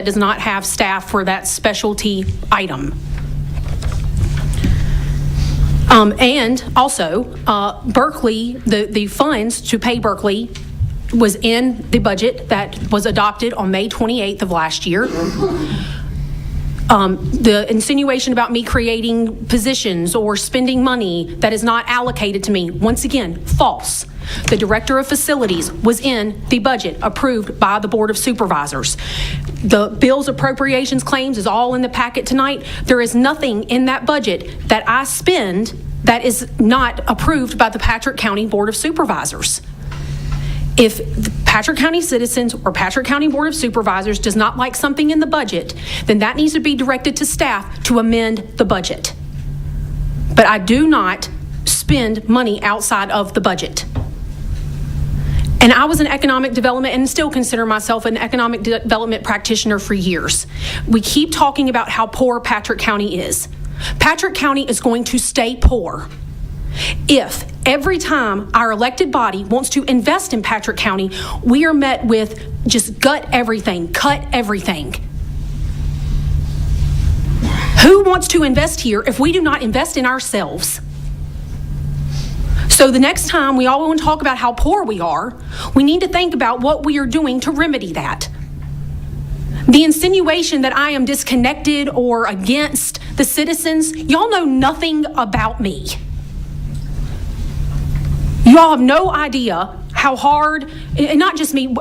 does not have staff for that specialty item. And also, Berkeley, the funds to pay Berkeley was in the budget that was adopted on May 28th of last year. The insinuation about me creating positions or spending money that is not allocated to me, once again, false. The Director of Facilities was in the budget approved by the Board of Supervisors. The Bills Appropriations Claims is all in the packet tonight. There is nothing in that budget that I spend that is not approved by the Patrick County Board of Supervisors. If the Patrick County citizens or Patrick County Board of Supervisors does not like something in the budget, then that needs to be directed to staff to amend the budget. But I do not spend money outside of the budget. And I was an economic development and still consider myself an economic development practitioner for years. We keep talking about how poor Patrick County is. Patrick County is going to stay poor if every time our elected body wants to invest in Patrick County, we are met with just gut everything, cut everything. Who wants to invest here if we do not invest in ourselves? So the next time we all want to talk about how poor we are, we need to think about what we are doing to remedy that. The insinuation that I am disconnected or against the citizens, y'all know nothing about me. You all have no idea how hard, and not just me,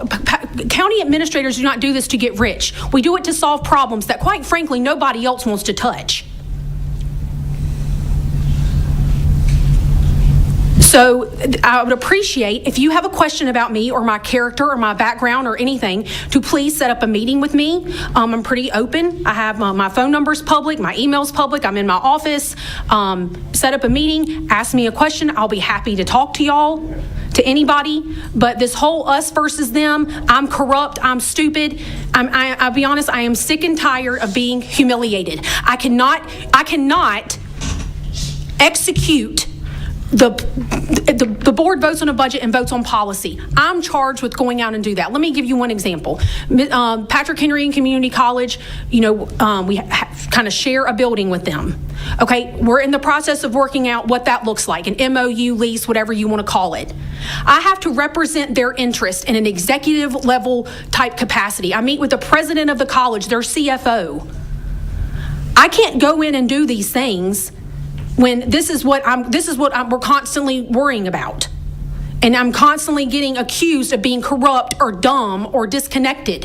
county administrators do not do this to get rich. We do it to solve problems that, quite frankly, nobody else wants to touch. So I would appreciate if you have a question about me or my character or my background or anything, to please set up a meeting with me. I'm pretty open. I have my phone number's public, my email's public, I'm in my office. Set up a meeting, ask me a question. I'll be happy to talk to y'all, to anybody. But this whole us versus them, I'm corrupt, I'm stupid. I'll be honest, I am sick and tired of being humiliated. I cannot execute. The board votes on a budget and votes on policy. I'm charged with going out and do that. Let me give you one example. Patrick Henry Community College, we kind of share a building with them. Okay, we're in the process of working out what that looks like, an MOU, lease, whatever you want to call it. I have to represent their interest in an executive level type capacity. I meet with the president of the college, their CFO. I can't go in and do these things when this is what we're constantly worrying about. And I'm constantly getting accused of being corrupt or dumb or disconnected.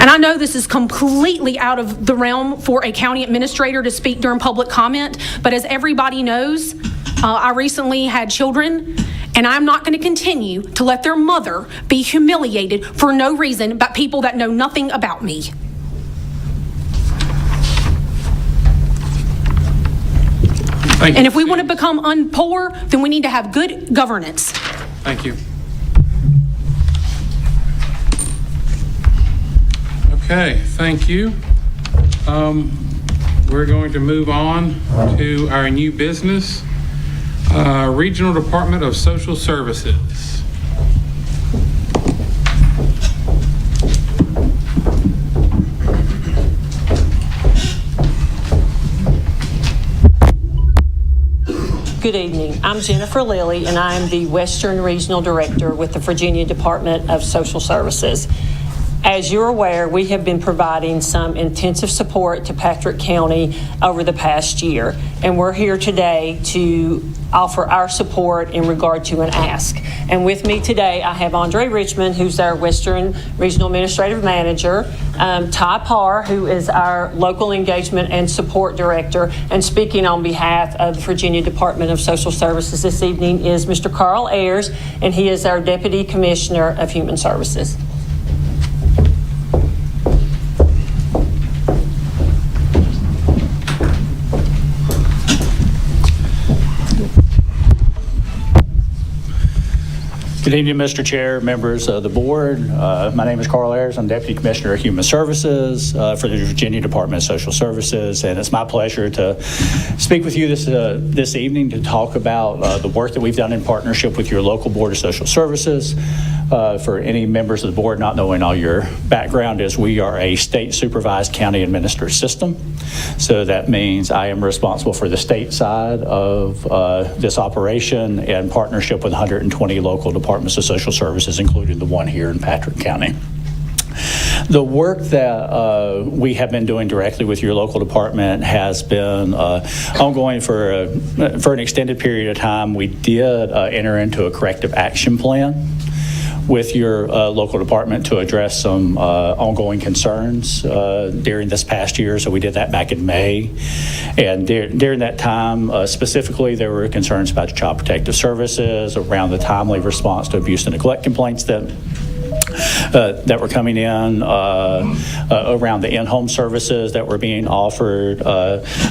And I know this is completely out of the realm for a county administrator to speak during public comment, but as everybody knows, I recently had children, and I'm not going to continue to let their mother be humiliated for no reason by people that know nothing about me. And if we want to become unpoor, then we need to have good governance. Thank you. Okay, thank you. We're going to move on to our new business, Regional Department of Social Services. Good evening. I'm Jennifer Lilly, and I am the Western Regional Director with the Virginia Department of Social Services. As you're aware, we have been providing some intensive support to Patrick County over the past year, and we're here today to offer our support in regard to an ask. And with me today, I have Andre Richmond, who's our Western Regional Administrative Manager, Ty Parr, who is our Local Engagement and Support Director, and speaking on behalf of the Virginia Department of Social Services this evening is Mr. Carl Ayers, and he is our Deputy Commissioner of Human Services. Good evening, Mr. Chair, members of the board. My name is Carl Ayers. I'm Deputy Commissioner of Human Services for the Virginia Department of Social Services, and it's my pleasure to speak with you this evening to talk about the work that we've done in partnership with your local Board of Social Services. For any members of the board not knowing all your background, is we are a state supervised county administered system. So that means I am responsible for the state side of this operation in partnership with 120 local departments of social services, including the one here in Patrick County. The work that we have been doing directly with your local department has been ongoing for an extended period of time. We did enter into a corrective action plan with your local department to address some ongoing concerns during this past year. So we did that back in May. And during that time, specifically, there were concerns about Child Protective Services around the timely response to abuse and neglect complaints that were coming in, around the in-home services that were being offered,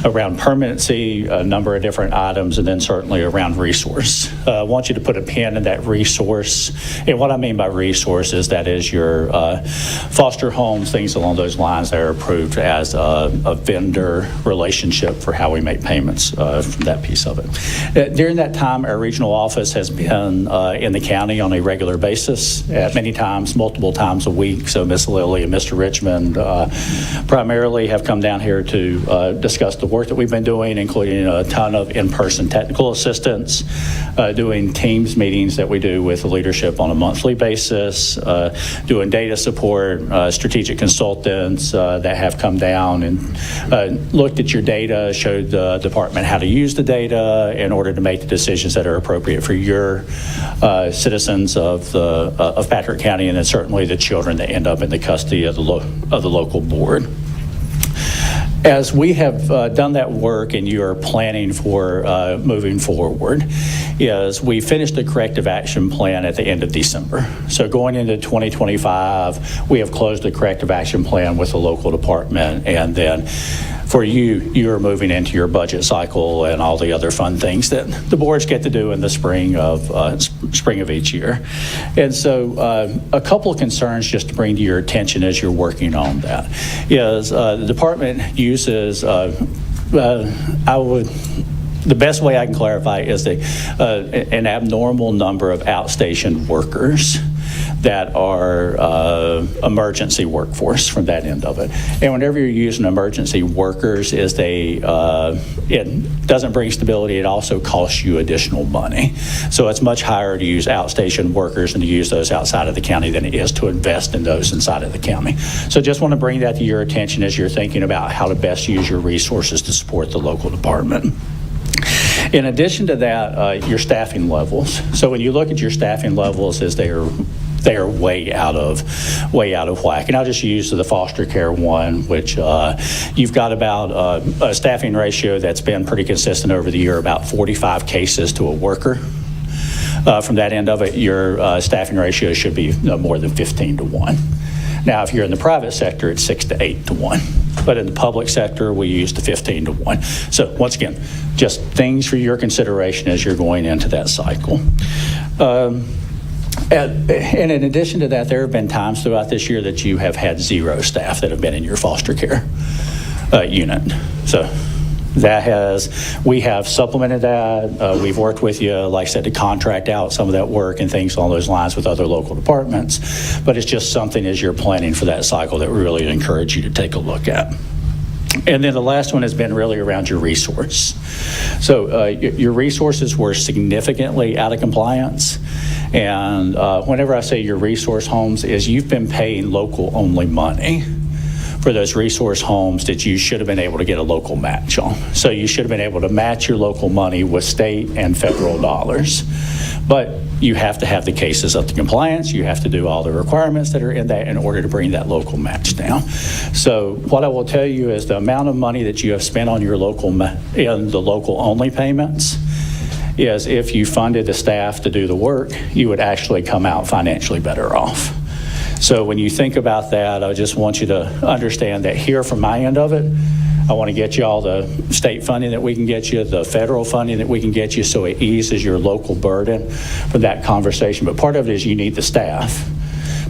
around permanency, a number of different items, and then certainly around resource. I want you to put a pin in that resource. And what I mean by resource is that is your foster homes, things along those lines that are approved as a vendor relationship for how we make payments from that piece of it. During that time, our regional office has been in the county on a regular basis, many times, multiple times a week. So Ms. Lilly and Mr. Richmond primarily have come down here to discuss the work that we've been doing, including a ton of in-person technical assistance, doing Teams meetings that we do with the leadership on a monthly basis, doing data support, strategic consultants that have come down and looked at your data, showed the department how to use the data in order to make the decisions that are appropriate for your citizens of Patrick County, and then certainly the children that end up in the custody of the local board. As we have done that work and you are planning for moving forward, is we finished the corrective action plan at the end of December. So going into 2025, we have closed the corrective action plan with the local department, and then for you are moving into your budget cycle and all the other fun things that the boards get to do in the spring of each year. And so a couple of concerns just to bring to your attention as you're working on that is the department uses, the best way I can clarify is an abnormal number of outstation workers that are emergency workforce from that end of it. And whenever you're using emergency workers, it doesn't bring stability, it also costs you additional money. So it's much higher to use outstation workers and to use those outside of the county than it is to invest in those inside of the county. So just want to bring that to your attention as you're thinking about how to best use your resources to support the local department. In addition to that, your staffing levels. So when you look at your staffing levels, they are way out of whack. And I'll just use the foster care one, which you've got about a staffing ratio that's been pretty consistent over the year, about 45 cases to a worker. From that end of it, your staffing ratio should be no more than 15 to 1. Now, if you're in the private sector, it's 6 to 8 to 1. But in the public sector, we use the 15 to 1. So once again, just things for your consideration as you're going into that cycle. And in addition to that, there have been times throughout this year that you have had 0 staff that have been in your foster care unit. So we have supplemented that. We've worked with you, like I said, to contract out some of that work and things along those lines with other local departments. But it's just something as you're planning for that cycle that we really encourage you to take a look at. And then the last one has been really around your resource. So your resources were significantly out of compliance. And whenever I say your resource homes, is you've been paying local only money for those resource homes that you should have been able to get a local match on. So you should have been able to match your local money with state and federal dollars. But you have to have the cases up to compliance. You have to do all the requirements that are in that in order to bring that local match down. So what I will tell you is the amount of money that you have spent on your local in the local only payments is, if you funded the staff to do the work, you would actually come out financially better off. So when you think about that, I just want you to understand that here from my end of it, I want to get you all the state funding that we can get you, the federal funding that we can get you, so it eases your local burden for that conversation. But part of it is you need the staff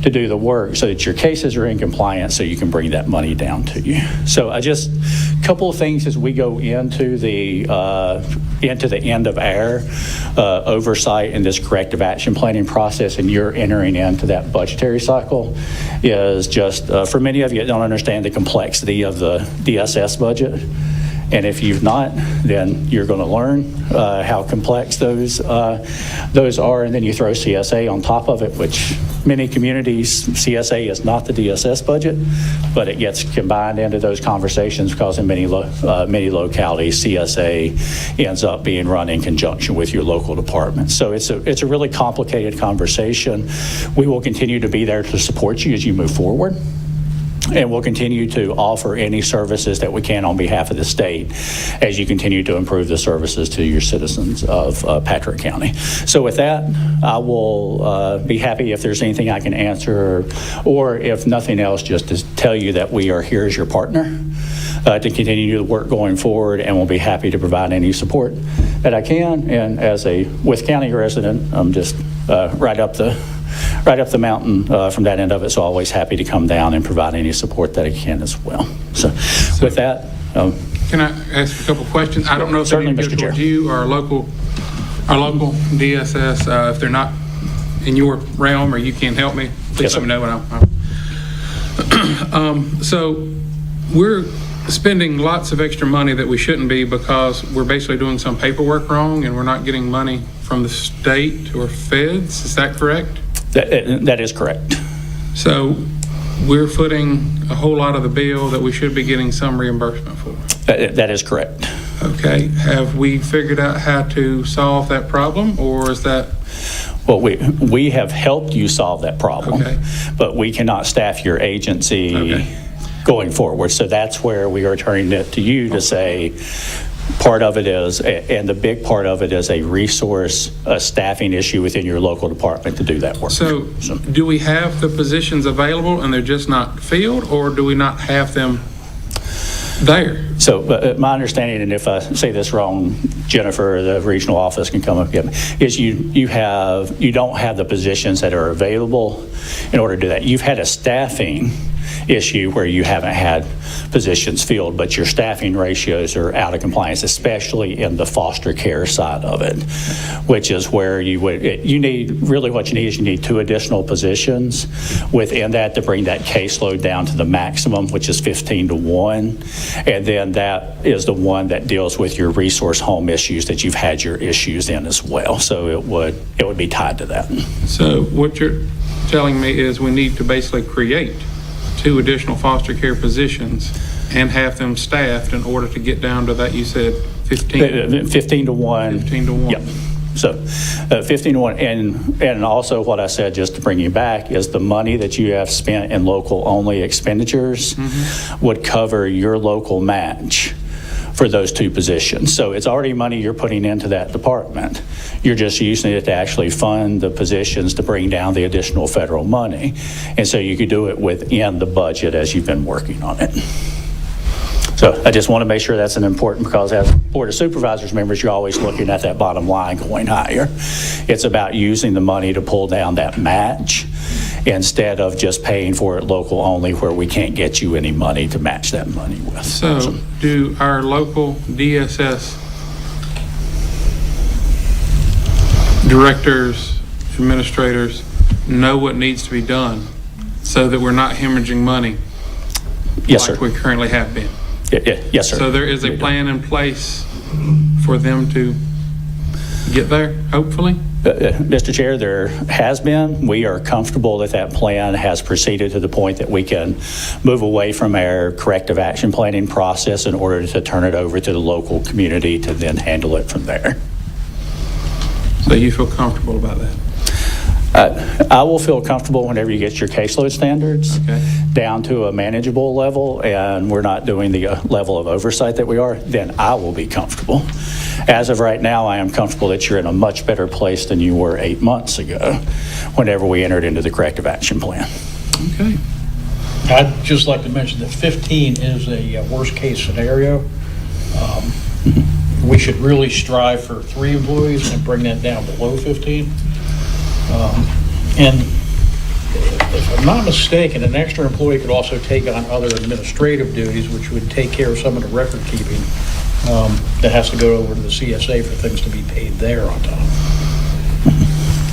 to do the work so that your cases are in compliance so you can bring that money down to you. So a couple of things as we go into the end of our oversight in this corrective action planning process, and you're entering into that budgetary cycle, is just for many of you that don't understand the complexity of the DSS budget. And if you've not, then you're going to learn how complex those are. And then you throw CSA on top of it, which many communities, CSA is not the DSS budget, but it gets combined into those conversations because in many localities, CSA ends up being run in conjunction with your local department. So it's a really complicated conversation. We will continue to be there to support you as you move forward. And we'll continue to offer any services that we can on behalf of the state as you continue to improve the services to your citizens of Patrick County. So with that, I will be happy if there's anything I can answer, or if nothing else, just to tell you that we are here as your partner to continue the work going forward, and we'll be happy to provide any support that I can. And as a Wythe County resident, I'm just right up the mountain from that end of it, so always happy to come down and provide any support that I can as well. So with that. Can I ask a couple questions? I don't know if they're Certainly, going to Mr. go towards Chair. you or our local DSS. If they're not in your realm or you can't help me, please Yes, let me sir. know. So we're spending lots of extra money that we shouldn't be because we're basically doing some paperwork wrong and we're not getting money from the state or feds. Is that correct? That is correct. So we're footing a whole lot of the bill that we should be getting some reimbursement for. That is correct. Okay. Have we figured out how to solve that problem, or is that? Well, we have helped you solve that problem, Okay. but we cannot staff your agency Okay. going forward. So that's where we are turning it to you to say, part of it is, and the big part of it is a staffing issue within your local department to do that work. So do we have the positions available and they're just not filled, or do we not have them there? So my understanding, and if I say this wrong, Jennifer, the regional office can come up again, is you don't have the positions that are available in order to do that. You've had a staffing issue where you haven't had positions filled, but your staffing ratios are out of compliance, especially in the foster care side of it, which is where you need what you need is you need 2 additional positions within that to bring that caseload down to the maximum, which is 15-1. And then that is the one that deals with your resource home issues that you've had your issues in as well. So it would be tied to that. So what you're telling me is we need to basically create 2 additional foster care positions and have them staffed in order to get down to that, you said 15? 15-1. 15-1. Yep. So 15-1. And also what I said, just to bring you back, is the money that you have spent in local only expenditures would cover your local match for those 2 positions. So it's already money you're putting into that department. You're just using it to actually fund the positions to bring down the additional federal money. And so you could do it within the budget as you've been working on it. So I just want to make sure that's an important, because as Board of Supervisors members, you're always looking at that bottom line going higher. It's about using the money to pull down that match instead of just paying for it local only, where we can't get you any money to match that money with. So do our local DSS directors, administrators know what needs to be done so that we're not hemorrhaging money Yes, like sir. we currently have been? Yes, sir. So there is a plan in place for them to get there, hopefully? Mr. Chair, there has been. We are comfortable that that plan has proceeded to the point that we can move away from our corrective action planning process in order to turn it over to the local community to then handle it from there. So you feel comfortable about that? I will feel comfortable whenever you get your caseload standards down to a manageable level and we're not doing the level of oversight that we are, then I will be comfortable. As of right now, I am comfortable that you're in a much better place than you were 8 months ago whenever we entered into the corrective action plan. Okay. I'd just like to mention that 15 is a worst-case scenario. We should really strive for 3 employees and bring that down below 15. And if I'm not mistaken, an extra employee could also take on other administrative duties, which would take care of some of the record keeping that has to go over to the CSA for things to be paid there on time.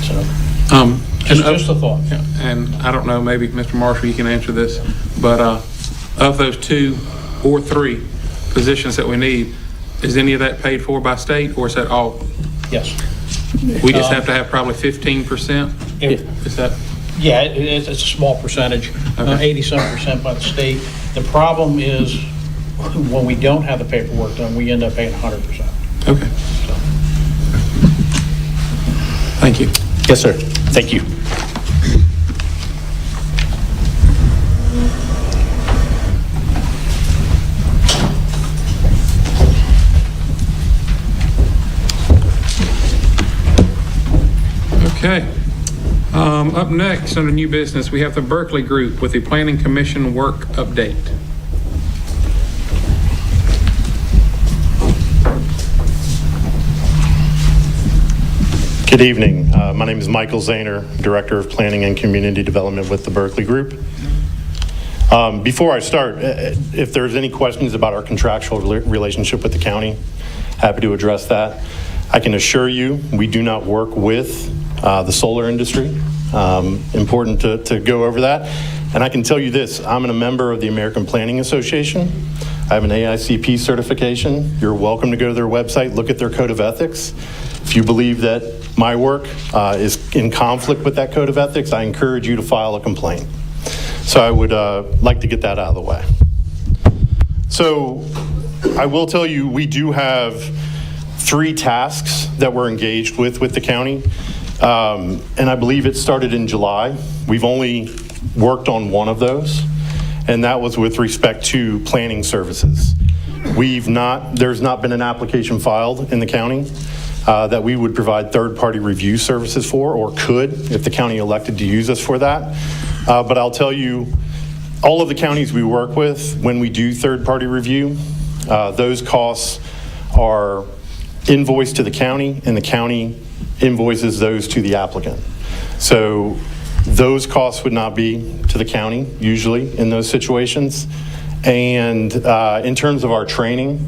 So, just a thought. Yeah, and I don't know, maybe Mr. Marshall, you can answer this, but of those 2 or 3 positions that we need, is any of that paid for by state, or is that all? Yes. We just have to have probably 15%? Is that? Yeah, it's a small percentage, 80-some% by the state. The problem is when we don't have the paperwork done, we end up paying 100%. Okay. Thank you. Yes, sir. Thank you. Okay. Up next, under new business, we have the Berkeley Group with the Planning Commission work update. Good evening. My name is Michael Zahner, Director of Planning and Community Development with the Berkeley Group. Before I start, if there's any questions about our contractual relationship with the county, happy to address that. I can assure you we do not work with the solar industry. Important to go over that. And I can tell you this, I'm a member of the American Planning Association. I have an AICP certification. You're welcome to go to their website, look at their code of ethics. If you believe that my work is in conflict with that code of ethics, I encourage you to file a complaint. So I would like to get that out of the way. So I will tell you, we do have 3 tasks that we're engaged with the county. And I believe it started in July. We've only worked on one of those, and that was with respect to planning services. There's not been an application filed in the county that we would provide third-party review services for, or could if the county elected to use us for that. But I'll tell you, all of the counties we work with, when we do third-party review, those costs are invoiced to the county, and the county invoices those to the applicant. So those costs would not be to the county, usually, in those situations. And in terms of our training,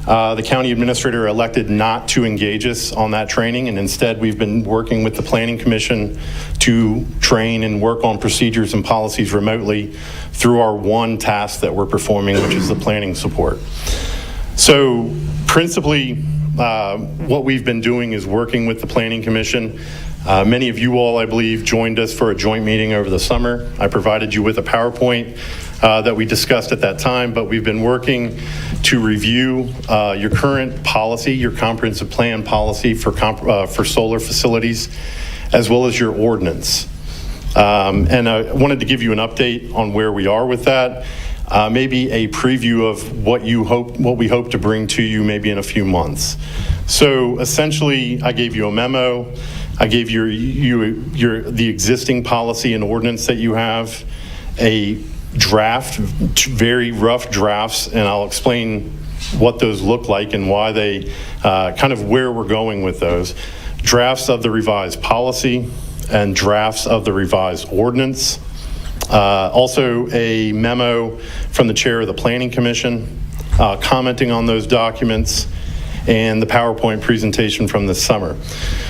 the county administrator elected not to engage us on that training, and instead we've been working with the Planning Commission to train and work on procedures and policies remotely through our one task that we're performing, which is the planning support. So principally, what we've been doing is working with the Planning Commission. Many of you all, I believe, joined us for a joint meeting over the summer. I provided you with a PowerPoint that we discussed at that time, but we've been working to review your current policy, your comprehensive plan policy for solar facilities, as well as your ordinance. And I wanted to give you an update on where we are with that. Maybe a preview of what we hope to bring to you maybe in a few months. So essentially, I gave you a memo. I gave the existing policy and ordinance that you have, a draft, very rough drafts, and I'll explain what those look like and why they, kind of where we're going with those. Drafts of the revised policy and drafts of the revised ordinance. Also a memo from the chair of the Planning Commission commenting on those documents, and the PowerPoint presentation from this summer.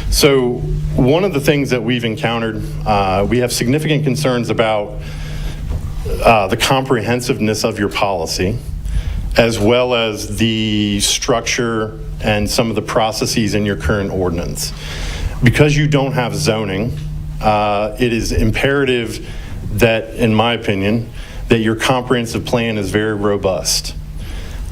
So one of the things that we've encountered, we have significant concerns about the comprehensiveness of your policy, as well as the structure and some of the processes in your current ordinance. Because you don't have zoning, it is imperative that, in my opinion, that your comprehensive plan is very robust.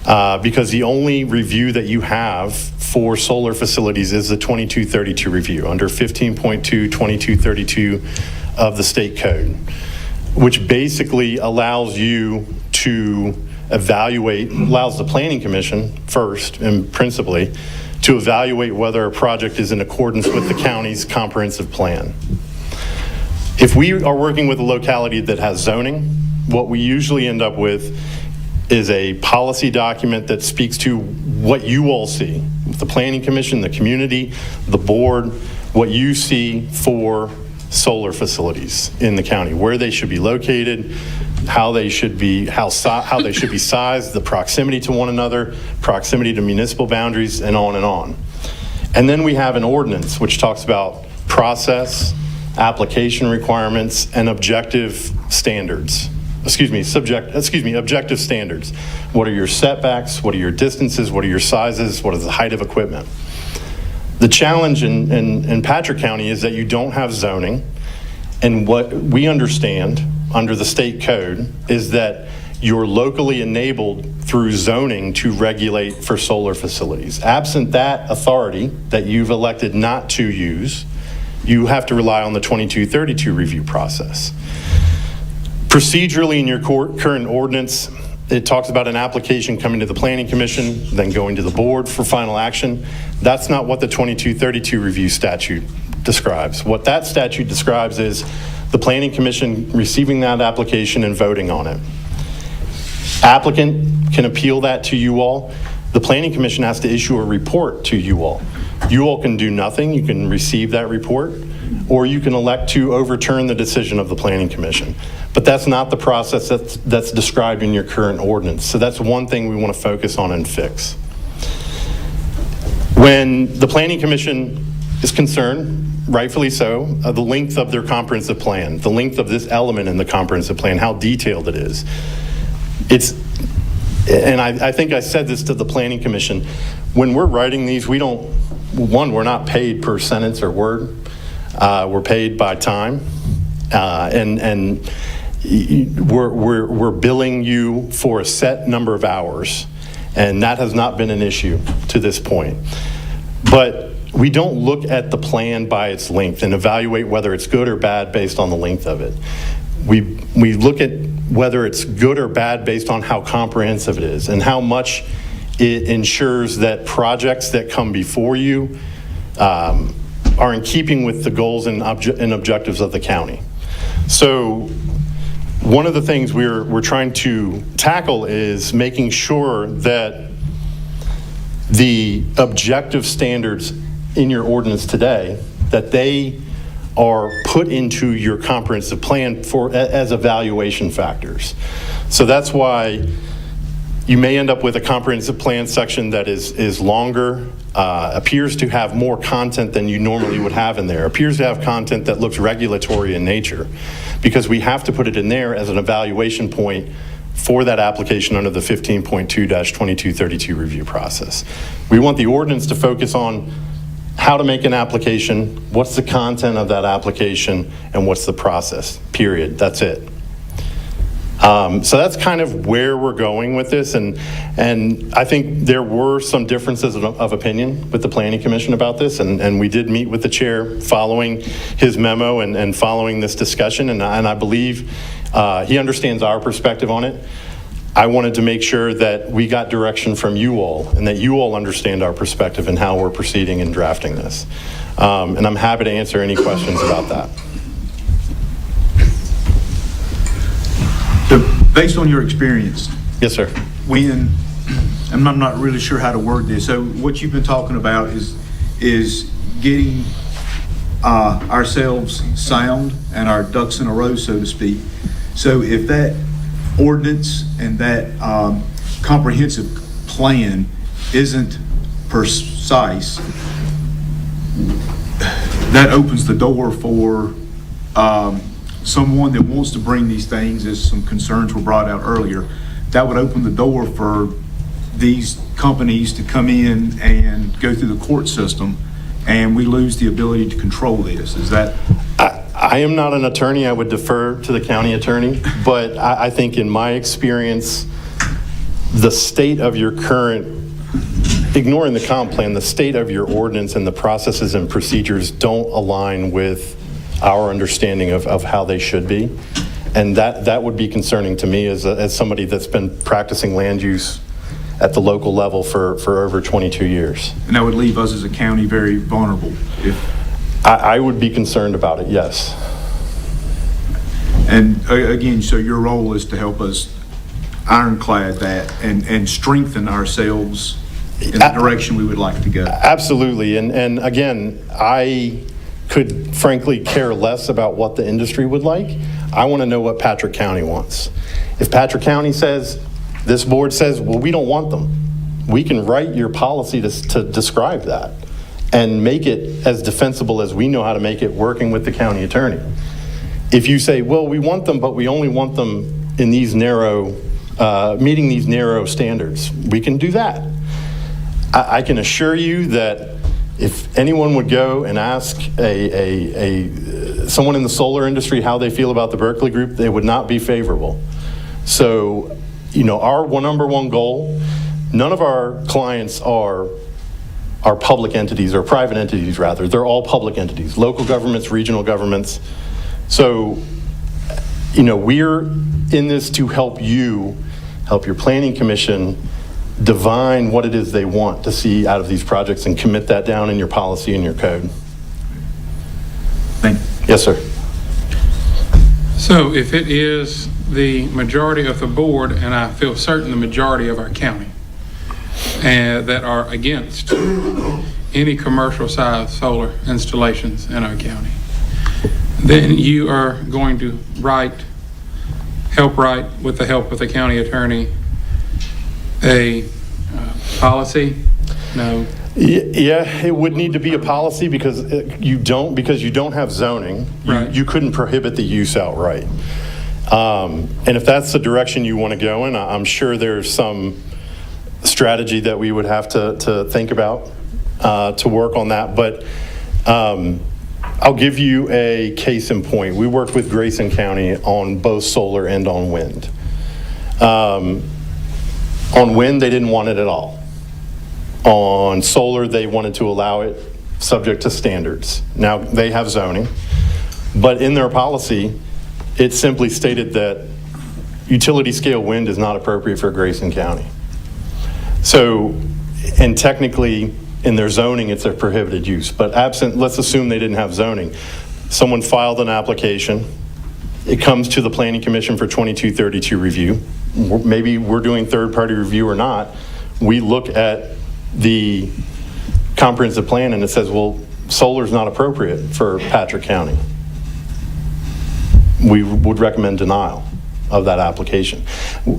Because the only review that you have for solar facilities is the 2232 review under 15.2 2232 of the state code, which basically allows you to allows the Planning Commission first and principally to evaluate whether a project is in accordance with the county's comprehensive plan. If we are working with a locality that has zoning, what we usually end up with is a policy document that speaks to what you all see, the Planning Commission, the community, the board, what you see for solar facilities in the county, where they should be located, how they should be sized, the proximity to one another, proximity to municipal boundaries, and on and on. And then we have an ordinance which talks about process, application requirements, and objective standards. Objective standards. What are your setbacks? What are your distances? What are your sizes? What is the height of equipment? The challenge in Patrick County is that you don't have zoning, and what we understand under the state code is that you're locally enabled through zoning to regulate for solar facilities. Absent that authority that you've elected not to use, you have to rely on the 2232 review process. Procedurally in your current ordinance, it talks about an application coming to the Planning Commission, then going to the board for final action. That's not what the 2232 review statute describes. What that statute describes is the Planning Commission receiving that application and voting on it. Applicant can appeal that to you all. The Planning Commission has to issue a report to you all. You all can do nothing. You can receive that report, or you can elect to overturn the decision of the Planning Commission. But that's not the process that's described in your current ordinance. So that's one thing we want to focus on and fix. When the Planning Commission is concerned, rightfully so, the length of their comprehensive plan, the length of this element in the comprehensive plan, how detailed it is. And I think I said this to the Planning Commission, when we're writing these, we're not paid per sentence or word. We're paid by time, and we're billing you for a set number of hours, and that has not been an issue to this point. But we don't look at the plan by its length and evaluate whether it's good or bad based on the length of it. We look at whether it's good or bad based on how comprehensive it is and how much it ensures that projects that come before you are in keeping with the goals and objectives of the county. So one of the things we're trying to tackle is making sure that the objective standards in your ordinance today, that they are put into your comprehensive plan as evaluation factors. So that's why you may end up with a comprehensive plan section that is longer, appears to have more content than you normally would have in there, appears to have content that looks regulatory in nature, because we have to put it in there as an evaluation point for that application under the 15.2-2232 review process. We want the ordinance to focus on how to make an application, what's the content of that application, and what's the process, period. That's it. So that's kind of where we're going with this, and I think there were some differences of opinion with the Planning Commission about this, and we did meet with the chair following his memo and following this discussion, and I believe he understands our perspective on it. I wanted to make sure that we got direction from you all and that you all understand our perspective and how we're proceeding and drafting this. And I'm happy to answer any questions about that. So based on your experience, Yes, sir. and I'm not really sure how to word this, so what you've been talking about is getting ourselves sound and our ducks in a row, so to speak. So if that ordinance and that comprehensive plan isn't precise, that opens the door for someone that wants to bring these things, as some concerns were brought out earlier, that would open the door for these companies to come in and go through the court system, and we lose the ability to control this. Is that? I am not an attorney. I would defer to the county attorney, but I think in my experience, the state of your current, ignoring the comp plan, the state of your ordinance and the processes and procedures don't align with our understanding of how they should be. And that would be concerning to me as somebody that's been practicing land use at the local level for over 22 years. And that would leave us as a county very vulnerable if. I would be concerned about it, yes. And again, so your role is to help us ironclad that and strengthen ourselves in the direction we would like to go. Absolutely. And again, I could frankly care less about what the industry would like. I want to know what Patrick County wants. If Patrick County says, this board says, well, we don't want them, we can write your policy to describe that and make it as defensible as we know how to make it, working with the county attorney. If you say, well, we want them, but we only want them in these narrow, meeting these narrow standards, we can do that. I can assure you that if anyone would go and ask someone in the solar industry how they feel about the Berkeley Group, they would not be favorable. So, our number one goal, none of our clients are public entities, or private entities rather. They're all public entities, local governments, regional governments. So, we're in this to help you, help your planning commission divine what it is they want to see out of these projects and commit that down in your policy and your code. Thank you. Yes, sir. So if it is the majority of the board, and I feel certain the majority of our county, that are against any commercial size solar installations in our county, then you are going to help write, with the help of the county attorney, a policy? No. Yeah, it would need to be a policy because you don't have zoning. Right. You couldn't prohibit the use outright. And if that's the direction you want to go in, I'm sure there's some strategy that we would have to think about to work on that. But I'll give you a case in point. We worked with Grayson County on both solar and on wind. On wind, they didn't want it at all. On solar, they wanted to allow it subject to standards. Now, they have zoning, but in their policy, it simply stated that utility scale wind is not appropriate for Grayson County. So, and technically, in their zoning, it's a prohibited use. But absent, let's assume they didn't have zoning. Someone filed an application. It comes to the Planning Commission for 2232 review. Maybe we're doing third-party review or not. We look at the comprehensive plan and it says, well, solar's not appropriate for Patrick County. We would recommend denial of that application.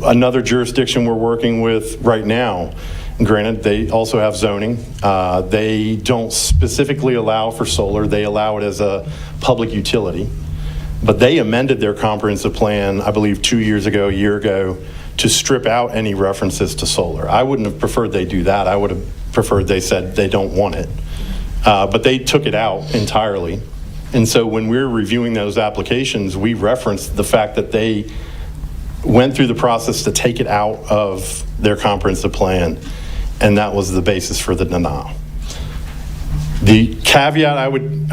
Another jurisdiction we're working with right now, granted, they also have zoning. They don't specifically allow for solar. They allow it as a public utility. But they amended their comprehensive plan, I believe, a year ago, to strip out any references to solar. I wouldn't have preferred they do that. I would have preferred they said they don't want it. But they took it out entirely. And so when we're reviewing those applications, we referenced the fact that they went through the process to take it out of their comprehensive plan, and that was the basis for the denial. The caveat I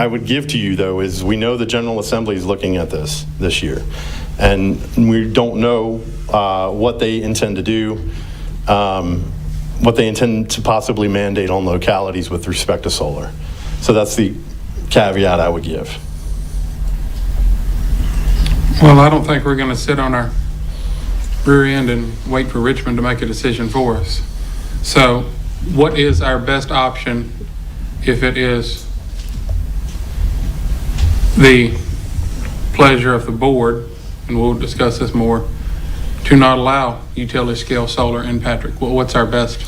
would give to you, though, is we know the General Assembly is looking at this year, and we don't know what they intend to do, what they intend to possibly mandate on localities with respect to solar. So that's the caveat I would give. Well, I don't think we're going to sit on our rear end and wait for Richmond to make a decision for us. So what is our best option if it is the pleasure of the board, and we'll discuss this more, to not allow utility scale solar in Patrick? Well, what's our best?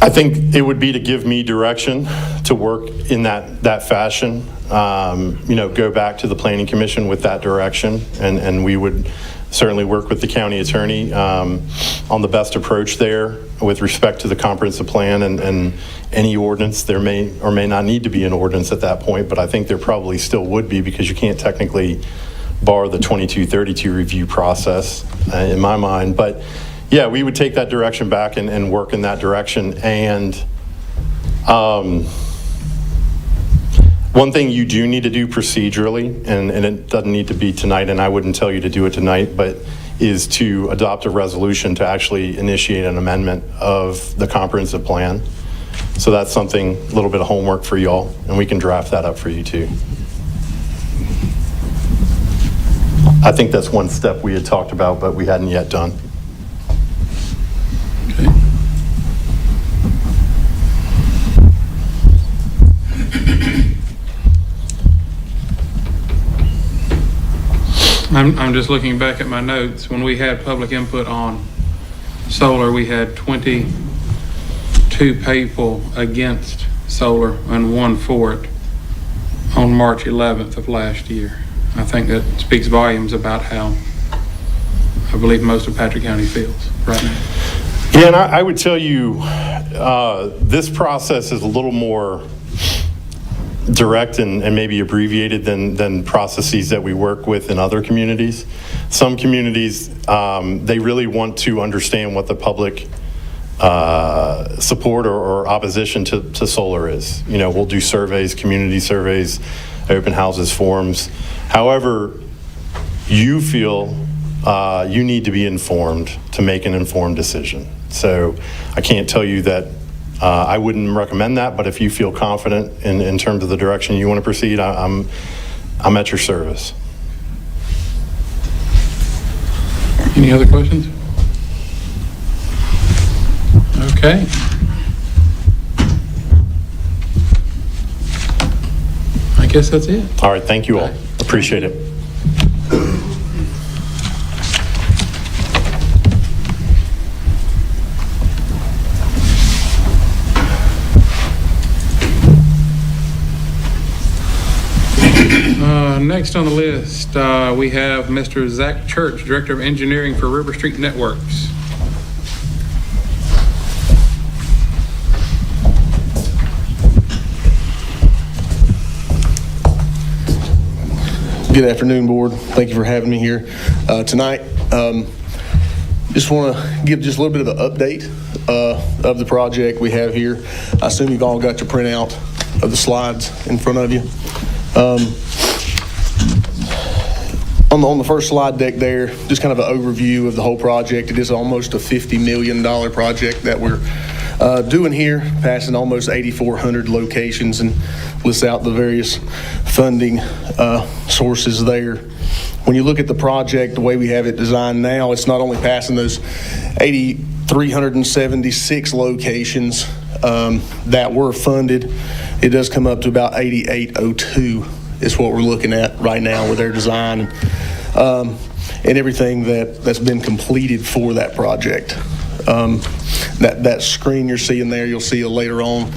I think it would be to give me direction to work in that fashion. Go back to the Planning Commission with that direction, and we would certainly work with the county attorney on the best approach there with respect to the comprehensive plan and any ordinance. There may or may not need to be an ordinance at that point, but I think there probably still would be, because you can't technically bar the 2232 review process in my mind. But yeah, we would take that direction back and work in that direction. And one thing you do need to do procedurally, and it doesn't need to be tonight, and I wouldn't tell you to do it tonight, but is to adopt a resolution to actually initiate an amendment of the comprehensive plan. So that's something, a little bit of homework for y'all, and we can draft that up for you too. I think that's one step we had talked about, but we hadn't yet done. Okay. I'm just looking back at my notes. When we had public input on solar, we had 22 people against solar and 1 for it on March 11th of last year. I think that speaks volumes about how I believe most of Patrick County feels right now. Yeah, and I would tell you, this process is a little more direct and maybe abbreviated than processes that we work with in other communities. Some communities, they really want to understand what the public support or opposition to solar is. You know, we'll do surveys, community surveys, open houses, forums. However, you feel you need to be informed to make an informed decision. So I can't tell you that I wouldn't recommend that, but if you feel confident in terms of the direction you want to proceed, I'm at your service. Any other questions? Okay. I guess that's it. All right, thank you all. Appreciate it. Next on the list, we have Mr. Zach Church, Director of Engineering for River Street Networks. Good afternoon, Board. Thank you for having me here tonight. Just want to give just a little bit of an update of the project we have here. I assume you've all got your printout of the slides in front of you. On the first slide deck there, just kind of an overview of the whole project. It is almost a $50 million project that we're doing here, passing almost 8,400 locations, and lists out the various funding sources there. When you look at the project, the way we have it designed now, it's not only passing those 8,376 locations that were funded, it does come up to about 8,802 is what we're looking at right now with their design and everything that's been completed for that project. That screen you're seeing there, you'll see later on.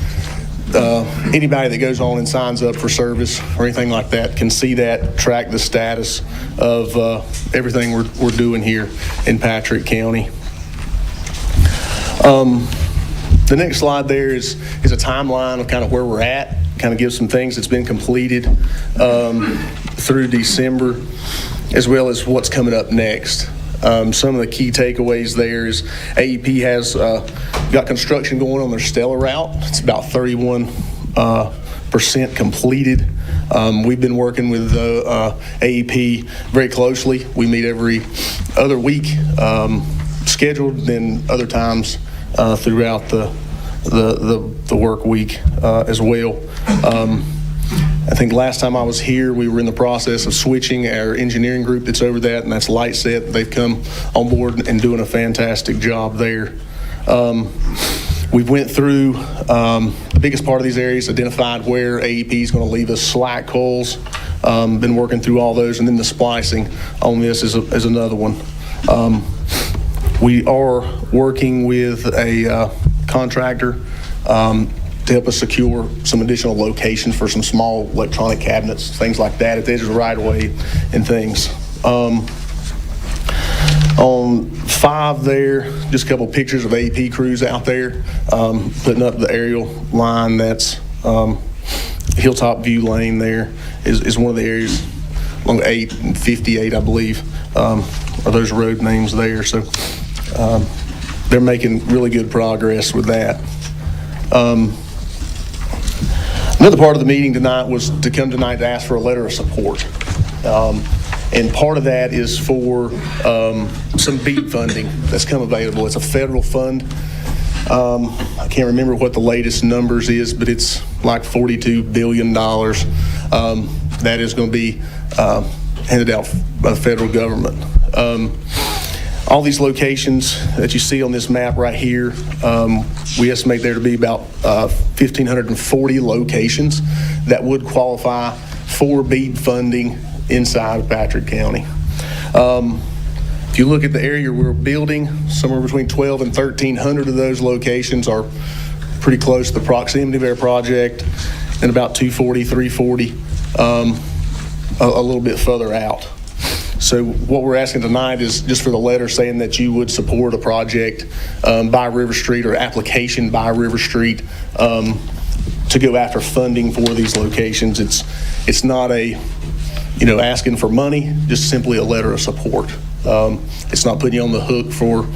Anybody that goes on and signs up for service or anything like that can see that, track the status of everything we're doing here in Patrick County. The next slide there is a timeline of kind of where we're at, kind of gives some things that's been completed through December, as well as what's coming up next. Some of the key takeaways there is AEP has got construction going on their Stella route. It's about 31% completed. We've been working with AEP very closely. We meet every other week, scheduled, then other times throughout the work week as well. I think last time I was here, we were in the process of switching our engineering group that's over that, and that's Lightset. They've come on board and doing a fantastic job there. We went through the biggest part of these areas, identified where AEP is going to leave us slack coils, been working through all those, and then the splicing on this is another one. We are working with a contractor to help us secure some additional locations for some small electronic cabinets, things like that, at the edge of the right-of-way and things. On 5 there, just a couple pictures of AEP crews out there putting up the aerial line. That's Hilltop View Lane there is one of the areas along 8 and 58, I believe, are those road names there. So they're making really good progress with that. Another part of the meeting tonight was to come tonight to ask for a letter of support. And part of that is for some BEAD funding that's come available. It's a federal fund. I can't remember what the latest numbers is, but it's like $42 billion. That is going to be handed out by the federal government. All these locations that you see on this map right here, we estimate there to be about 1,540 locations that would qualify for BEAD funding inside of Patrick County. If you look at the area we're building, somewhere between 1,200 and 1,300 of those locations are pretty close to the proximity of our project, and about 240, 340 a little bit further out. So what we're asking tonight is just for the letter saying that you would support a project by River Street or application by River Street to go after funding for these locations. It's not a, asking for money, just simply a letter of support. It's not putting you on the hook for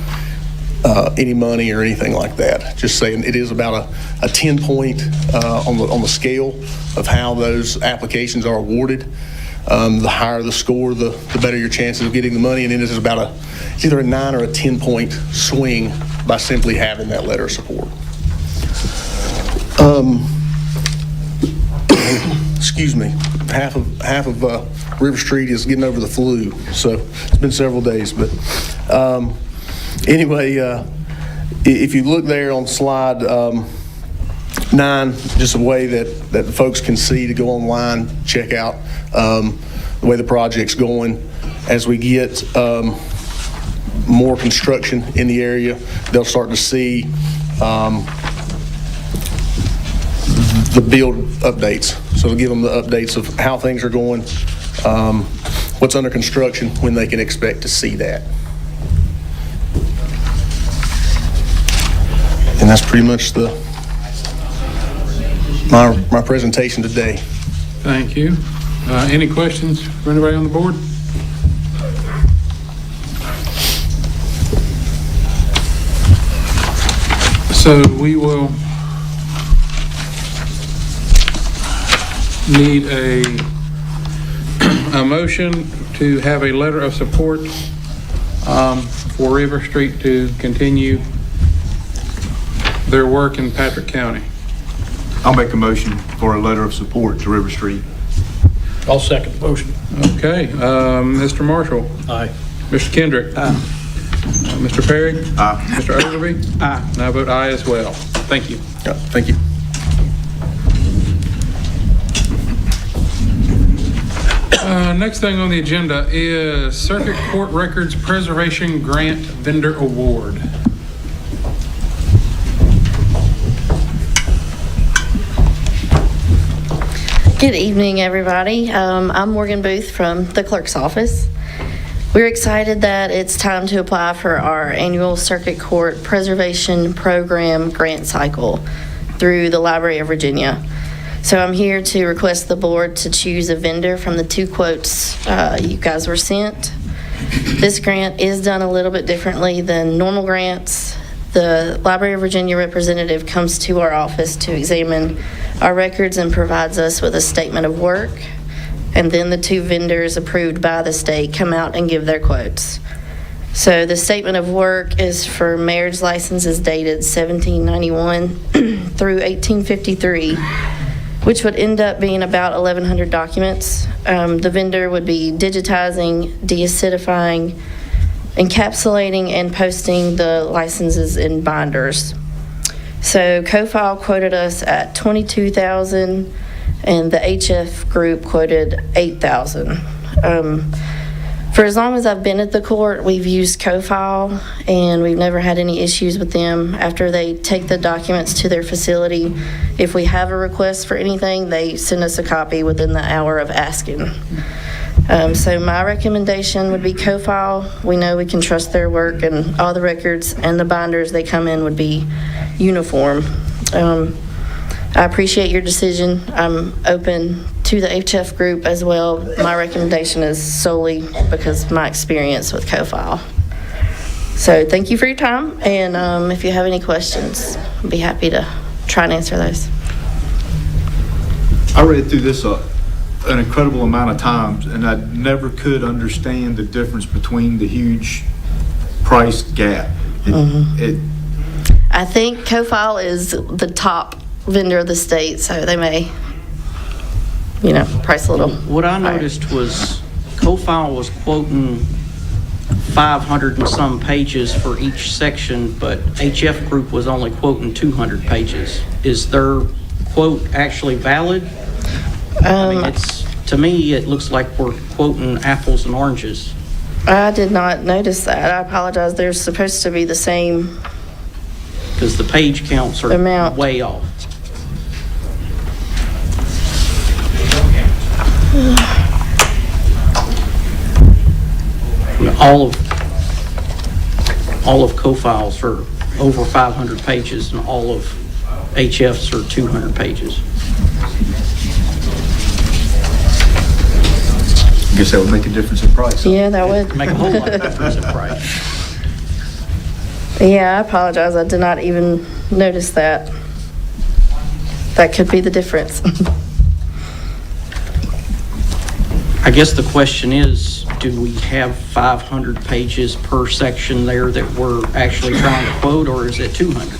any money or anything like that. Just saying it is about a 10-point on the scale of how those applications are awarded. The higher the score, the better your chances of getting the money. And then it's either a 9 or a 10-point swing by simply having that letter of support. Excuse me. Half of River Street is getting over the flu, so it's been several days. But anyway, if you look there on slide 9, just a way that folks can see to go online, check out the way the project's going. As we get more construction in the area, they'll start to see the build updates. So it'll give them the updates of how things are going, what's under construction, when they can expect to see that. And that's pretty much my presentation today. Thank you. Any questions for anybody on the board? So we will need a motion to have a letter of support for River Street to continue their work in Patrick County. I'll make a motion for a letter of support to River Street. I'll second the motion. Okay, Mr. Marshall. Aye. Mr. Kendrick. Aye. Mr. Perry. Aye. Mr. Ogilvy. Aye. And I vote aye as well. Thank you. Yeah, thank you. Next thing on the agenda is Circuit Court Records Preservation Grant Vendor Award. Good evening, everybody. I'm Morgan Booth from the clerk's office. We're excited that it's time to apply for our annual Circuit Court Preservation Program grant cycle through the Library of Virginia. So I'm here to request the board to choose a vendor from the 2 quotes you guys were sent. This grant is done a little bit differently than normal grants. The Library of Virginia representative comes to our office to examine our records and provides us with a statement of work. And then the 2 vendors approved by the state come out and give their quotes. So the statement of work is for marriage licenses dated 1791 through 1853, which would end up being about 1,100 documents. The vendor would be digitizing, deacidifying, encapsulating, and posting the licenses in binders. So CoFile quoted us at $22,000, and the HF group quoted $8,000. For as long as I've been at the court, we've used CoFile, and we've never had any issues with them. After they take the documents to their facility, if we have a request for anything, they send us a copy within the hour of asking. So my recommendation would be CoFile. We know we can trust their work, and all the records and the binders they come in would be uniform. I appreciate your decision. I'm open to the HF group as well. My recommendation is solely because of my experience with CoFile. So thank you for your time, and if you have any questions, I'd be happy to try and answer those. I read through this an incredible amount of times, and I never could understand the difference between the huge price gap. I think CoFile is the top vendor of the state, so they may, price a little. What I noticed was Co-File was quoting 500 and some pages for each section, but HF Group was only quoting 200 pages. Is their quote actually valid? I mean, to me, it looks like we're quoting apples and oranges. I did not notice that. I apologize. They're supposed to be the same. Because the page counts are Amount. way off. All of co-files are over 500 pages, and all of HFs are 200 pages. I guess that would make a difference in price. Yeah, that would. Make a whole lot of difference in price. Yeah, I apologize. I did not even notice that. That could be the difference. I guess the question is, do we have 500 pages per section there that we're actually trying to quote, or is it 200?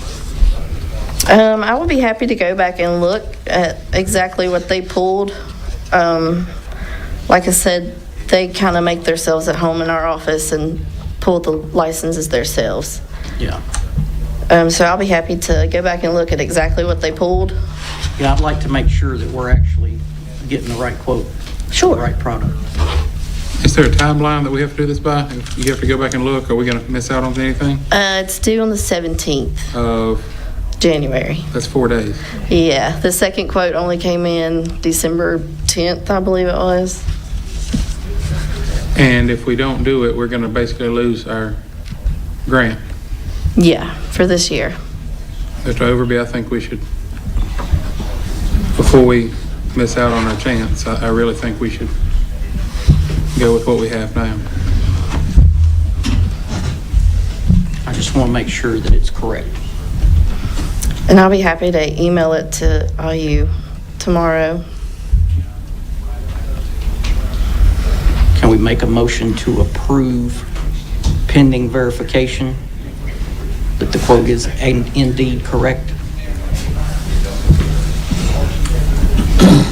I would be happy to go back and look at exactly what they pulled. Like I said, they kind of make themselves at home in our office and pull the licenses themselves. Yeah. So I'll be happy to go back and look at exactly what they pulled. Yeah, I'd like to make sure that we're actually getting the right quote. Sure. The right product. Is there a timeline that we have to do this by? If you have to go back and look, are we going to miss out on anything? It's due on the 17th Of, January. that's 4 days. Yeah, the second quote only came in December 10th, I believe it was. And if we don't do it, we're going to basically lose our grant. Yeah, for this year. Mr. Overby, I think we should, before we miss out on our chance, I really think we should go with what we have now. I just want to make sure that it's correct. And I'll be happy to email it to all you tomorrow. Can we make a motion to approve pending verification that the quote is indeed correct?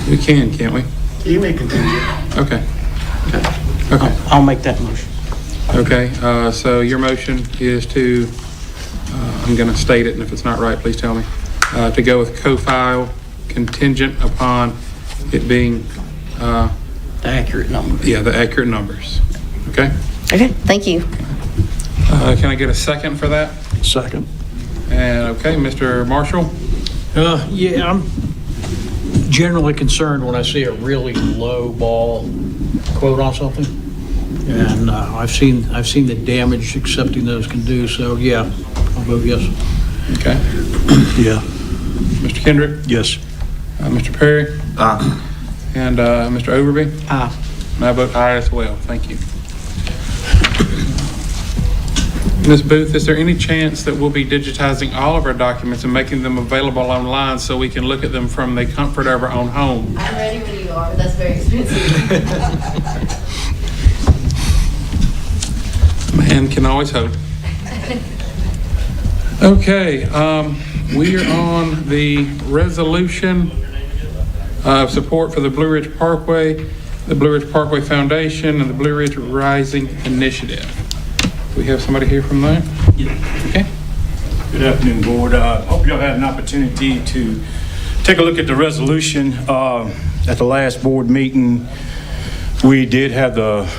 We can, can't we? You may continue. Okay. Okay. I'll make that motion. Okay, so your motion is to, I'm going to state it, and if it's not right, please tell me, to go with co-file contingent upon it being, The accurate number. yeah, the accurate numbers. Okay? Okay, thank you. Can I get a second for that? Second. And, okay, Mr. Marshall? Yeah, I'm generally concerned when I see a really low ball quote on something. And I've seen the damage accepting those can do, so yeah, I'll vote yes. Okay. Yeah. Mr. Kendrick? Yes. Mr. Perry? Aye. And Mr. Overby? Aye. And I vote aye as well. Thank you. Ms. Booth, is there any chance that we'll be digitizing all of our documents and making them available online so we can look at them from the comfort of our own home? I'm ready when you are, but that's very expensive. Man can always hope. Okay, we are on the resolution of support for the Blue Ridge Parkway, the Blue Ridge Parkway Foundation, and the Blue Ridge Rising Initiative. Do we have somebody here from there? Okay. Good afternoon, Board. Hope y'all had an opportunity to take a look at the resolution. At the last board meeting, we did have the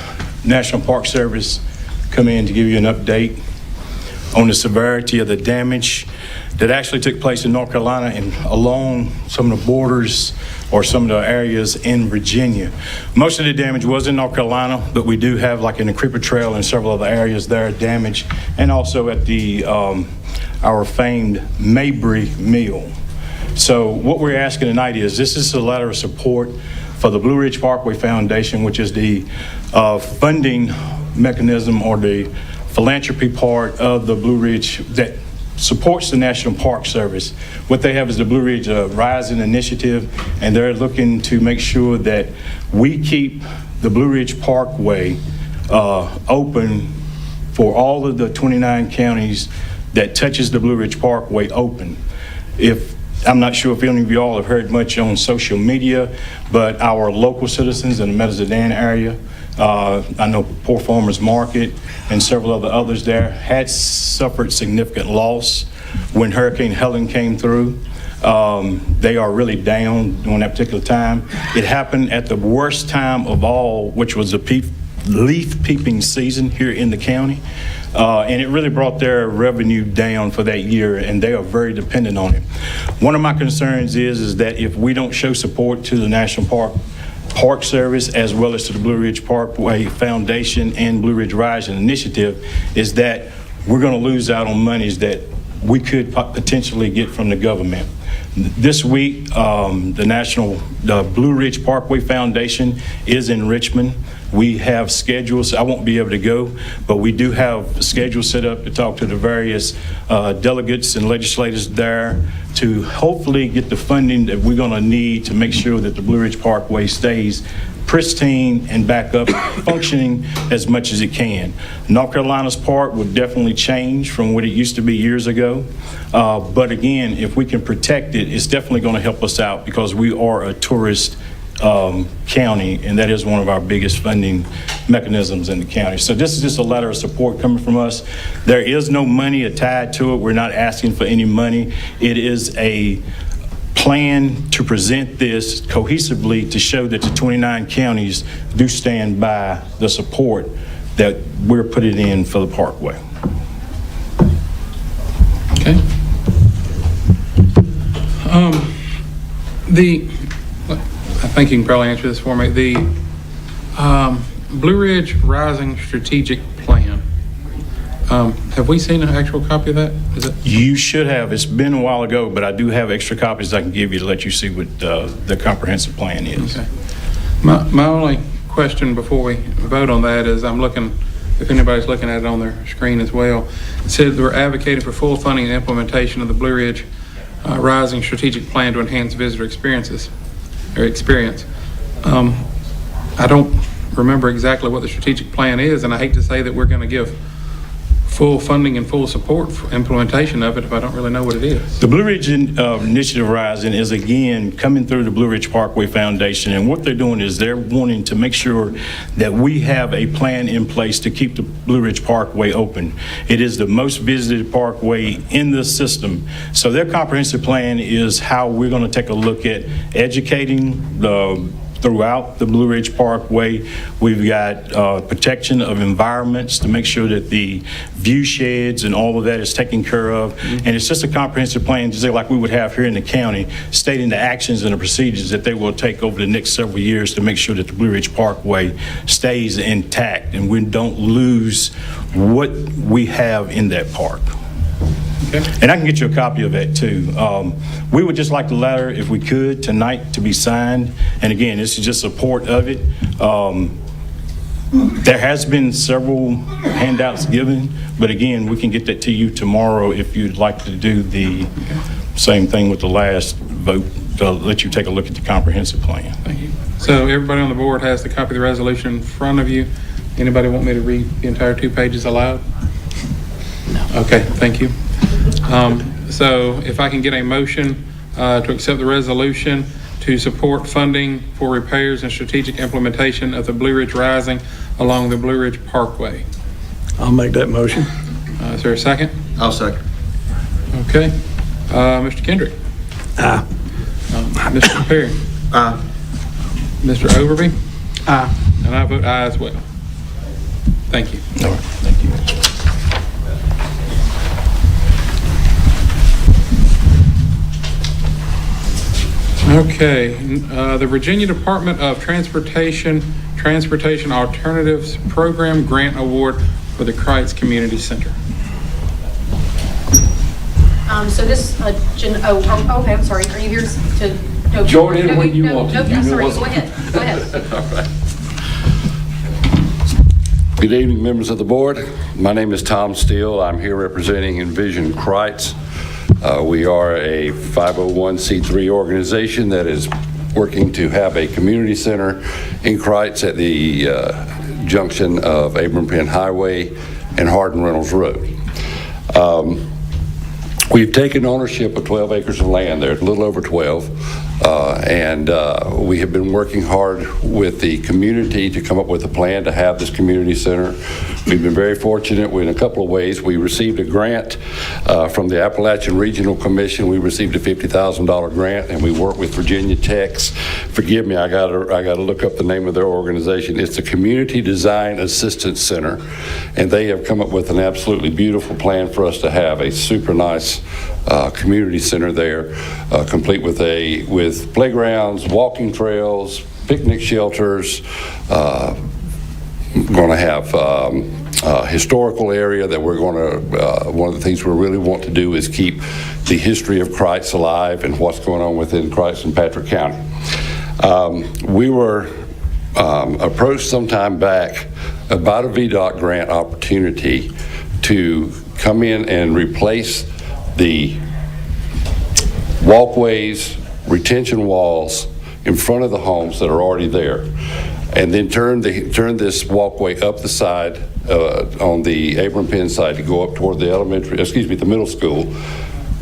National Park Service come in to give you an update on the severity of the damage that actually took place in North Carolina and along some of the borders or some of the areas in Virginia. Most of the damage was in North Carolina, but we do have like in the Creeper Trail and several other areas there damaged, and also at the our famed Mabry Mill. So what we're asking tonight is, this is a letter of support for the Blue Ridge Parkway Foundation, which is the funding mechanism or the philanthropy part of the Blue Ridge that supports the National Park Service. What they have is the Blue Ridge Rising Initiative, and they're looking to make sure that we keep the Blue Ridge Parkway open for all of the 29 counties that touches the Blue Ridge Parkway open. I'm not sure if any of y'all have heard much on social media, but our local citizens in the Meadows of Dan area I know Poor Farmers Market and several others there had suffered significant loss when Hurricane Helen came through. They are really down during that particular time. It happened at the worst time of all, which was the leaf peeping season here in the county. And it really brought their revenue down for that year, and they are very dependent on it. One of my concerns is that if we don't show support to the National Park Service, as well as to the Blue Ridge Parkway Foundation and Blue Ridge Rising Initiative, is that we're going to lose out on monies that we could potentially get from the government. This week, the Blue Ridge Parkway Foundation is in Richmond. We have schedules. I won't be able to go, but we do have schedules set up to talk to the various delegates and legislators there to hopefully get the funding that we're going to need to make sure that the Blue Ridge Parkway stays pristine and back up functioning as much as it can. North Carolina's part would definitely change from what it used to be years ago. But again, if we can protect it, it's definitely going to help us out because we are a tourist county, and that is one of our biggest funding mechanisms in the county. So this is just a letter of support coming from us. There is no money tied to it. We're not asking for any money. It is a plan to present this cohesively to show that the 29 counties do stand by the support that we're putting in for the Parkway. Okay. I think you can probably answer this for me. The Blue Ridge Rising Strategic Plan. Have we seen an actual copy of that? You should have. It's been a while ago, but I do have extra copies I can give you to let you see what the comprehensive plan is. Okay. My only question before we vote on that is I'm looking, if anybody's looking at it on their screen as well, it said we're advocating for full funding and implementation of the Blue Ridge Rising Strategic Plan to enhance visitor experience. I don't remember exactly what the strategic plan is, and I hate to say that we're going to give full funding and full support for implementation of it if I don't really know what it is. The Blue Ridge Initiative Rising is again coming through the Blue Ridge Parkway Foundation, and what they're doing is they're wanting to make sure that we have a plan in place to keep the Blue Ridge Parkway open. It is the most visited parkway in the system. So their comprehensive plan is how we're going to take a look at educating throughout the Blue Ridge Parkway. We've got protection of environments to make sure that the view sheds and all of that is taken care of. And it's just a comprehensive plan, just like we would have here in the county, stating the actions and the procedures that they will take over the next several years to make sure that the Blue Ridge Parkway stays intact and we don't lose what we have in that park. Okay. And I can get you a copy of that too. We would just like the letter, if we could, tonight to be signed. And again, this is just support of it. There has been several handouts given, but again, we can get that to you tomorrow if you'd like to do the same thing with the last vote, to let you take a look at the comprehensive plan. Thank you. So everybody on the board has the copy of the resolution in front of you. Anybody want me to read the entire 2 pages aloud? No. Okay, thank you. So if I can get a motion to accept the resolution to support funding for repairs and strategic implementation of the Blue Ridge Rising along the Blue Ridge Parkway. I'll make that motion. Is there a second? I'll second. Okay. Mr. Kendrick? Aye. Mr. Perry? Aye. Mr. Overby? Aye. And I vote aye as well. Thank you. All right, thank you. Okay, the Virginia Department of Transportation Alternatives Program Grant Award for the Kreitz Community Center. So this, okay, I'm sorry. Are you here to? No, Join in when you want to. No, sorry, go ahead. Go ahead. All right. Good evening, members of the board. My name is Tom Steele. I'm here representing Envision Kreitz. We are a 501c3 organization that is working to have a community center in Kreitz at the junction of Abram Penn Highway and Hardin Reynolds Road. We've taken ownership of 12 acres of land there, a little over 12. And we have been working hard with the community to come up with a plan to have this community center. We've been very fortunate in a couple of ways. We received a grant from the Appalachian Regional Commission. We received a $50,000 grant, and we worked with Virginia Tech's. Forgive me, I got to look up the name of their organization. It's the Community Design Assistance Center, and they have come up with an absolutely beautiful plan for us to have a super nice community center there, complete with playgrounds, walking trails, picnic shelters. Going to have a historical area that we're going to, one of the things we really want to do is keep the history of Crites alive and what's going on within Crites and Patrick County. We were approached some time back about a VDOT grant opportunity to come in and replace the walkways, retention walls in front of the homes that are already there, and then turn this walkway up the side on the Abram Penn side to go up toward the middle school,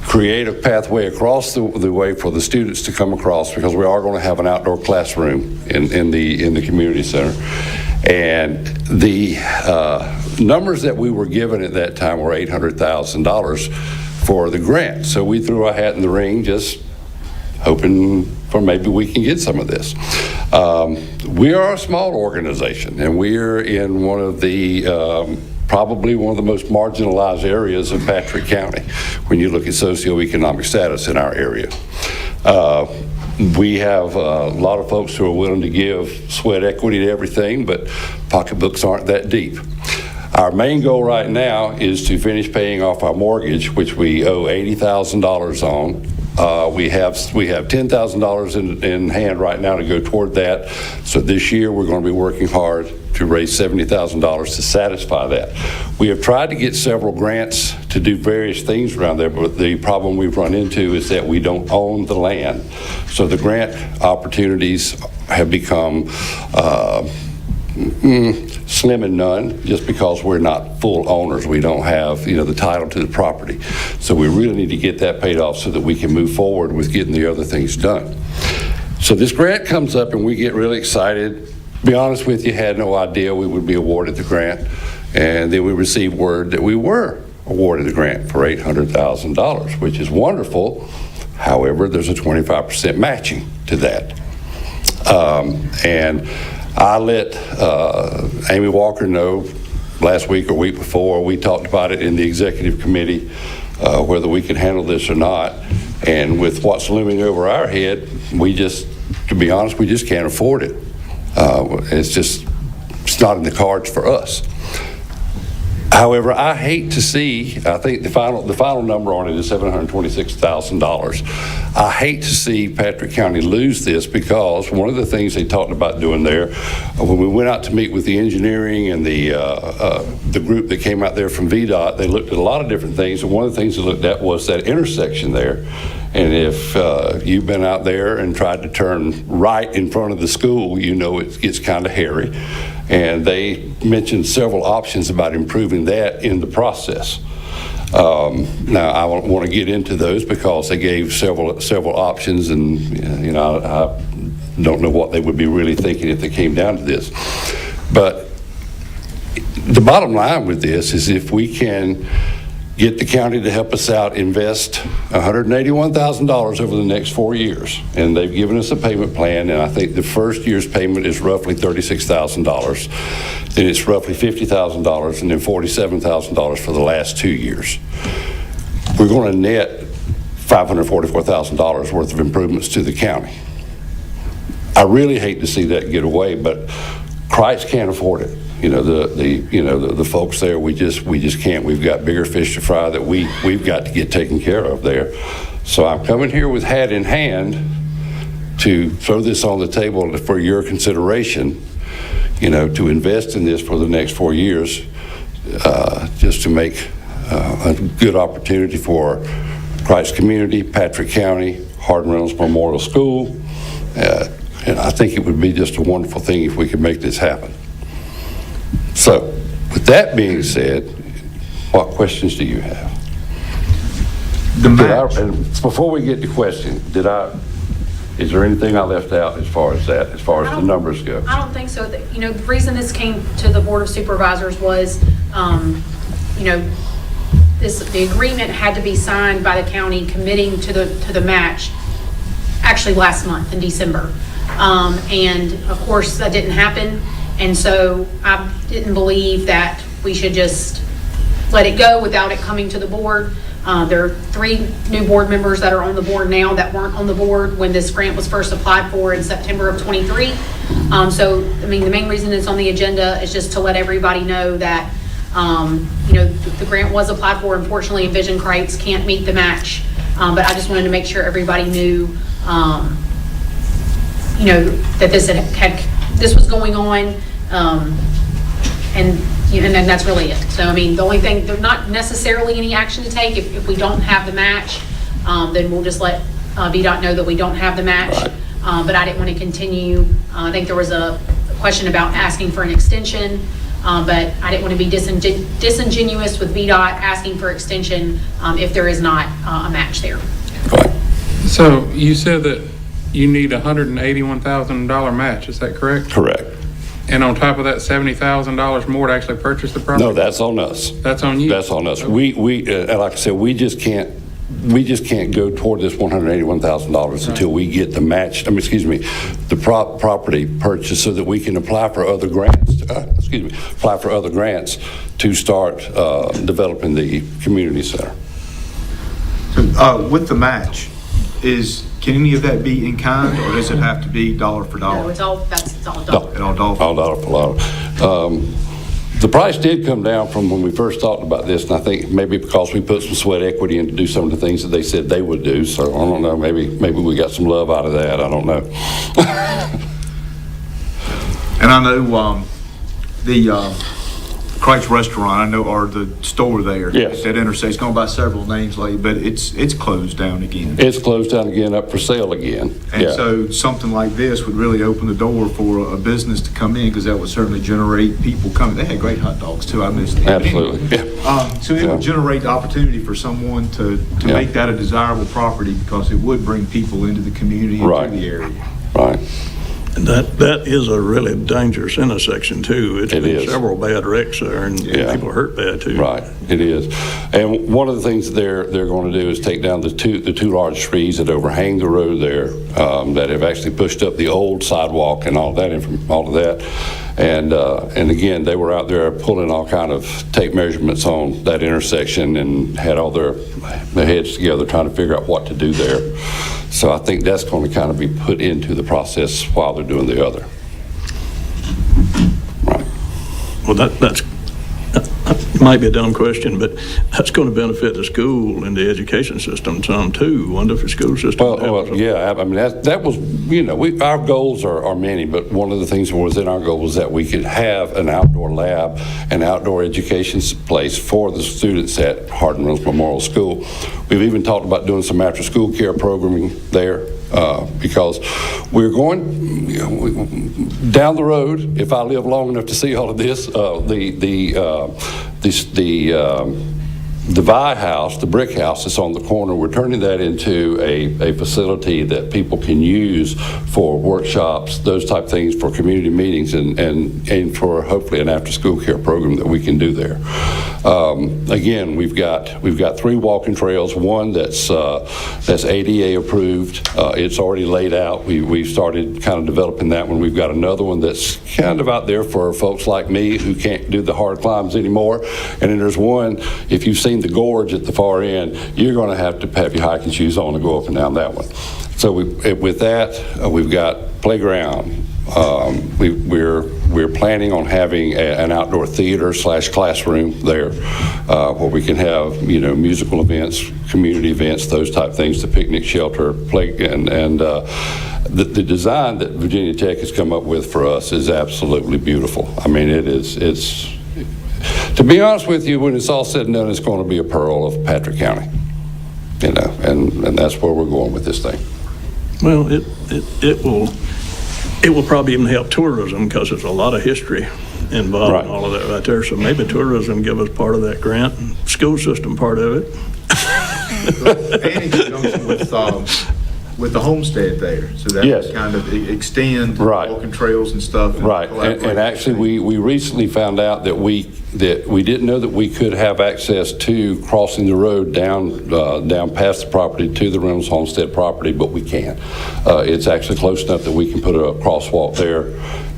create a pathway across the way for the students to come across, because we are going to have an outdoor classroom in the community center. And the numbers that we were given at that time were $800,000 for the grant. So we threw our hat in the ring, just hoping for maybe we can get some of this. We are a small organization, and we're in one of the probably one of the most marginalized areas of Patrick County when you look at socioeconomic status in our area. We have a lot of folks who are willing to give sweat equity to everything, but pocketbooks aren't that deep. Our main goal right now is to finish paying off our mortgage, which we owe $80,000 on. We have $10,000 in hand right now to go toward that. So this year we're going to be working hard to raise $70,000 to satisfy that. We have tried to get several grants to do various things around there, but the problem we've run into is that we don't own the land. So the grant opportunities have become slim and none, just because we're not full owners. We don't have, the title to the property. So we really need to get that paid off so that we can move forward with getting the other things done. So this grant comes up and we get really excited. To be honest with you, had no idea we would be awarded the grant. And then we received word that we were awarded the grant for $800,000, which is wonderful. However, there's a 25% matching to that. And I let Amy Walker know last week or week before. We talked about it in the executive committee, whether we can handle this or not. And with what's looming over our head, to be honest, we just can't afford it. It's not in the cards for us. However, I hate to see, I think the final number on it is $726,000. I hate to see Patrick County lose this, because one of the things they talked about doing there, when we went out to meet with the engineering and the group that came out there from VDOT, they looked at a lot of different things, and one of the things they looked at was that intersection there. And if you've been out there and tried to turn right in front of the school, it gets kind of hairy. And they mentioned several options about improving that in the process. Now, I don't want to get into those because they gave several options, and I don't know what they would be really thinking if they came down to this. But the bottom line with this is, if we can get the county to help us out, invest $181,000 over the next 4 years. And they've given us a payment plan, and I think the first year's payment is roughly $36,000. Then it's roughly $50,000, and then $47,000 for the last 2 years. We're going to net $544,000 worth of improvements to the county. I really hate to see that get away, but Christ can't afford it. The folks there, we just can't. We've got bigger fish to fry that we've got to get taken care of there. So I'm coming here with hat in hand to throw this on the table for your consideration, to invest in this for the next 4 years, just to make a good opportunity for Christ community, Patrick County, Hardin Reynolds Memorial School. And I think it would be just a wonderful thing if we could make this happen. So, with that being said, what questions do you have? The match. Before we get to questions, did I Is there anything I left out as far as that, as far as the numbers go? I don't think so. You know, the reason this came to the Board of Supervisors was, you know, the agreement had to be signed by the county committing to the match actually last month in December. And of course that didn't happen. And so I didn't believe that we should just let it go without it coming to the board. There are 3 new board members that are on the board now that weren't on the board when this grant was first applied for in September of 23. So, I mean, the main reason it's on the agenda is just to let everybody know that, you know, the grant was applied for. Unfortunately, Envision Crates can't meet the match. But I just wanted to make sure everybody knew, you know, that this was going on. And then that's really it. So, I mean, the only thing, there's not necessarily any action to take. If we don't have the match, then we'll just let VDOT know that we don't have the match. Right. But I didn't want to continue. I think there was a question about asking for an extension, but I didn't want to be disingenuous with VDOT asking for extension if there is not a match there. Right. So you said that you need a $181,000 match, is that correct? Correct. And on top of that, $70,000 more to actually purchase the property? No, that's on us. That's on you? That's on us. We like I said, we just can't go toward this $181,000 until we get the match, the property purchase so that we can apply for other grants, to start developing the community center. So, with the match, can any of that be in kind, or does it have to be dollar for dollar? No, it's all dollar. All dollar. All dollar for dollar. The price did come down from when we first talked about this, and I think maybe because we put some sweat equity in to do some of the things that they said they would do. So I don't know, maybe we got some love out of that. I don't know. And I know the Christ Restaurant, or the store there. Yes. That intersect's gone by several names lately, but it's closed down again. It's closed down again, up for sale again. And so something like this would really open the door for a business to come in, because that would certainly generate people coming. They had great hot dogs too, I missed them. Absolutely. Yeah. So it would generate the opportunity for someone to make that a desirable property, because it would bring people into the community, into the area. Right. And that is a really dangerous intersection too. It's been several bad wrecks there, and people are hurt bad too. Right, it is. And one of the things they're going to do is take down the two large trees that overhang the road there, that have actually pushed up the old sidewalk and all of that. And again, they were out there pulling all kind of tape measurements on that intersection and had all their heads together trying to figure out what to do there. So I think that's going to kind of be put into the process while they're doing the other. Right. Well, that might be a dumb question, but that's going to benefit the school and the education system some too. Wonder if the school system. Well, yeah. I mean, that was, our goals are many, but one of the things that was in our goal was that we could have an outdoor lab, an outdoor education place for the students at Hardin Reynolds Memorial School. We've even talked about doing some after-school care programming there. Because we're going down the road, if I live long enough to see all of this, the Vi house, the brick house that's on the corner, we're turning that into a facility that people can use for workshops, those type things, for community meetings, and for hopefully an after-school care program that we can do there. Again, we've got 3 walking trails. One that's ADA approved. It's already laid out. We've started kind of developing that one. We've got another one that's kind of out there for folks like me who can't do the hard climbs anymore. And then there's one, if you've seen the gorge at the far end, you're going to have your hiking shoes on to go up and down that one. So with that, we've got playground. We're planning on having an outdoor theater / classroom there, where we can have musical events, community events, those type things. The picnic shelter, the design that Virginia Tech has come up with for us is absolutely beautiful. I mean, it's. To be honest with you, when it's all said and done, it's going to be a pearl of Patrick County, and that's where we're going with this thing. Well, it will probably even help tourism, because there's a lot of history involved in all of that right there. So maybe tourism give us part of that grant, and school system part of it. And in conjunction with with the homestead there, so that Yes. would kind of extend Right. walking trails and stuff. Right, and actually, we recently found out that we didn't know that we could have access to crossing the road down past the property to the Reynolds Homestead property, but we can. It's actually close enough that we can put a crosswalk there,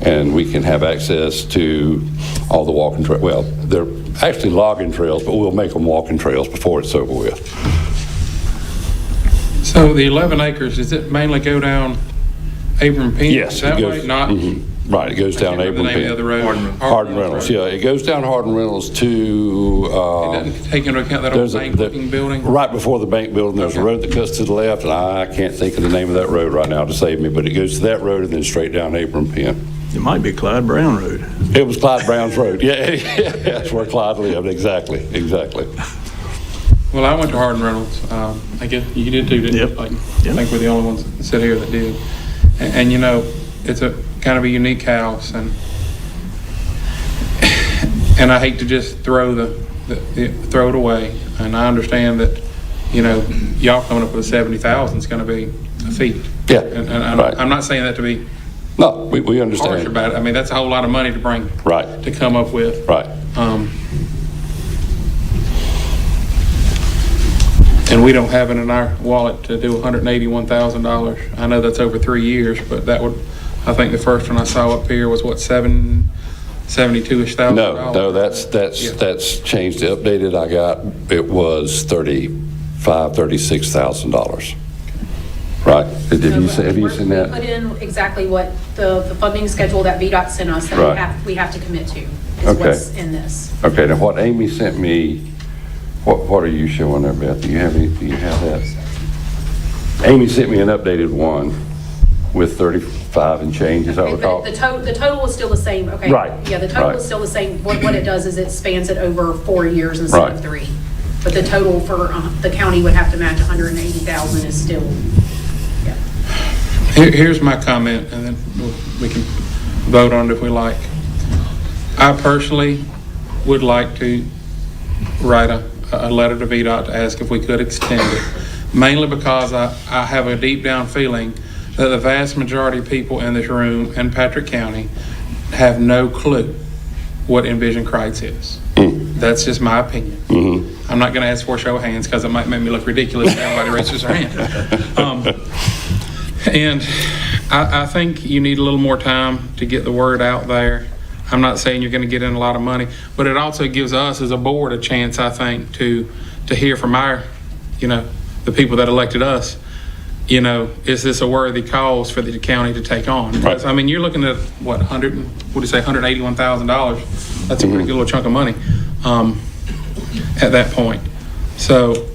and we can have access to all the walking trails. Well, they're actually logging trails, but we'll make them walking trails before it's over with. So the 11 acres, does it mainly go down Abram Penn? Yes, That it goes. way? Not? Right, it goes I down can't remember Abram the name of the other Penn. road. Hardin Reynolds, yeah, it goes down Hardin Reynolds to. It doesn't take into account that old bank-looking building? Right before the bank building, there's a road that cuts to the left, and I can't think of the name of that road right now to save me, but it goes to that road and then straight down Abram Penn. It might be Clyde Brown Road. It was Clyde Brown's road, yeah, that's where Clyde lived, exactly. Well, I went to Hardin Reynolds. I guess you did too, didn't you? Yep. Like, Yep. I think we're the only ones that sit here that did. And you know, it's a kind of a unique house, and I hate to just throw throw it away. And I understand that, you know, y'all coming up with 70,000 is going to be a feat. Yeah, And right. I'm not saying that to be No, we harsh understand. about it. I mean, that's a whole lot of money to bring, Right. to come up with. Right. And we don't have it in our wallet to do $181,000. I know that's over 3 years, but that would, I think the first one I saw up here was what, 72-ish thousand? No, that's changed. The updated I got, it was $36,000. Right? Have you seen that? We put in exactly what the funding schedule that VDOT sent us that Right. we have to commit to, is Okay. what's in this. Okay, now what Amy sent me, what are you showing there, Beth? Do you have that? Amy sent me an updated one with 35 and change, as I Okay, recall. but the total is still the same, okay? Right, Yeah, the total right. is still the same. What it does is it spans it over 4 years instead Right. of 3. But the total for the county would have to match 180,000 is still, yeah. Here's my comment, and then we can vote on it if we like. I personally would like to write a letter to VDOT to ask if we could extend it, mainly because I have a deep down feeling that the vast majority of people in this room in Patrick County have no clue what Envision Kreitz is. That's just my opinion. I'm not going to ask for a show of hands because it might make me look ridiculous if everybody raises their hand. And I think you need a little more time to get the word out there. I'm not saying you're going to get in a lot of money, but it also gives us as a board a chance, I think, to hear from our, the people that elected us. Is this a worthy cause for the county to take on? Because, I mean, you're looking at what, $181,000. That's a pretty good little chunk of money at that point. So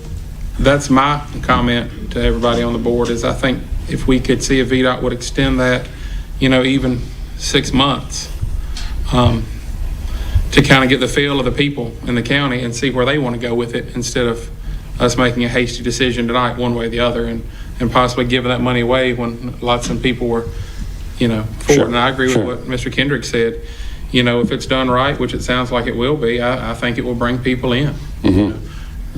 that's my comment to everybody on the board is I think if we could see if VDOT would extend that, even 6 months, to kind of get the feel of the people in the county and see where they want to go with it instead of us making a hasty decision tonight one way or the other and possibly giving that money away when lots of people were, for it. And I agree with what Mr. Kendrick said. If it's done right, which it sounds like it will be, I think it will bring people in.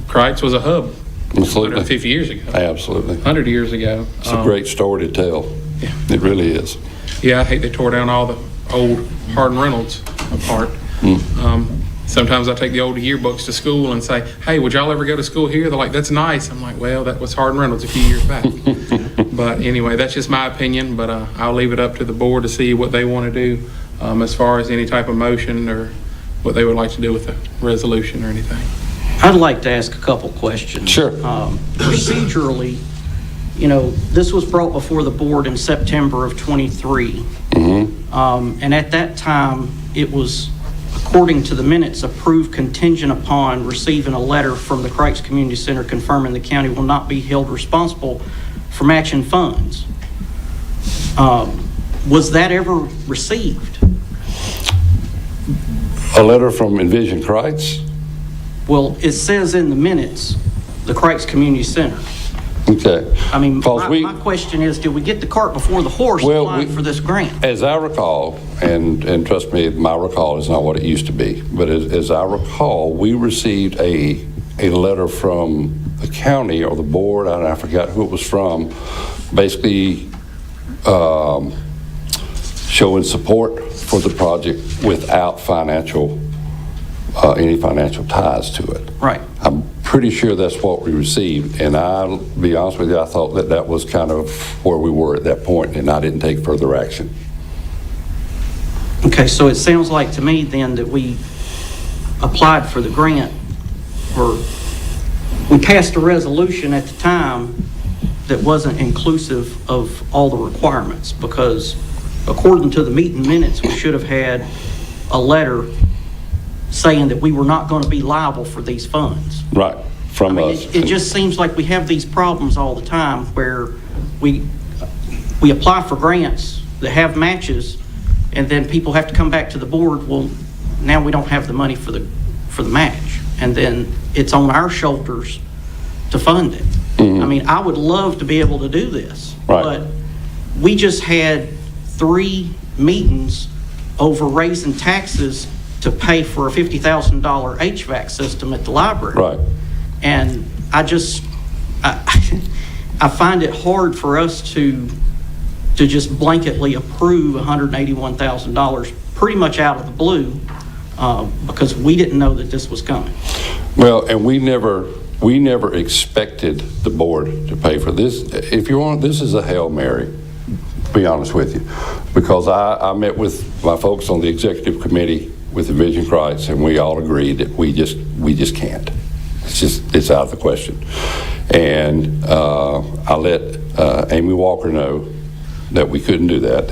Kreitz was a hub. Absolutely. 150 years ago. Absolutely. 100 years ago. It's a great story to tell. Yeah. It really is. Yeah, I hate they tore down all the old Hardin Reynolds apart. Sometimes I take the old yearbooks to school and say, hey, would y'all ever go to school here? They're like, that's nice. I'm like, well, that was Hardin Reynolds a few years back. But anyway, that's just my opinion, but I'll leave it up to the board to see what they want to do as far as any type of motion or what they would like to do with the resolution or anything. I'd like to ask a couple questions. Sure. Procedurally, this was brought before the board in September of '23. And at that time, it was, according to the minutes, approved contingent upon receiving a letter from the Kreitz Community Center confirming the county will not be held responsible for matching funds. Was that ever received? A letter from Envision Kreitz? Well, it says in the minutes, the Kreitz Community Center. Okay. I mean, my question is, did we get the cart before the horse applying for this grant? As I recall, and trust me, my recall is not what it used to be, but as I recall, we received a letter from the county or the board, and I forgot who it was from, basically showing support for the project without any financial ties to it. Right. I'm pretty sure that's what we received, and I'll be honest with you, I thought that was kind of where we were at that point, and I didn't take further action. Okay, so it sounds like to me then that we applied for the grant, or we passed a resolution at the time that wasn't inclusive of all the requirements, because according to the meeting minutes, we should have had a letter saying that we were not going to be liable for these funds. Right, from us. It just seems like we have these problems all the time where we apply for grants that have matches, and then people have to come back to the board, well, now we don't have the money for the match. And then it's on our shoulders to fund it. I mean, I would love to be able to do this, but we just had 3 meetings over raising taxes to pay for a $50,000 HVAC system at the library. Right. And I find it hard for us to just blanketly approve $181,000 pretty much out of the blue because we didn't know that this was coming. Well, and we never expected the board to pay for this. If you want, this is a Hail Mary, to be honest with you, because I met with my folks on the executive committee with the Vision Christ, and we all agreed that we just can't. It's out of the question. And I let Amy Walker know that we couldn't do that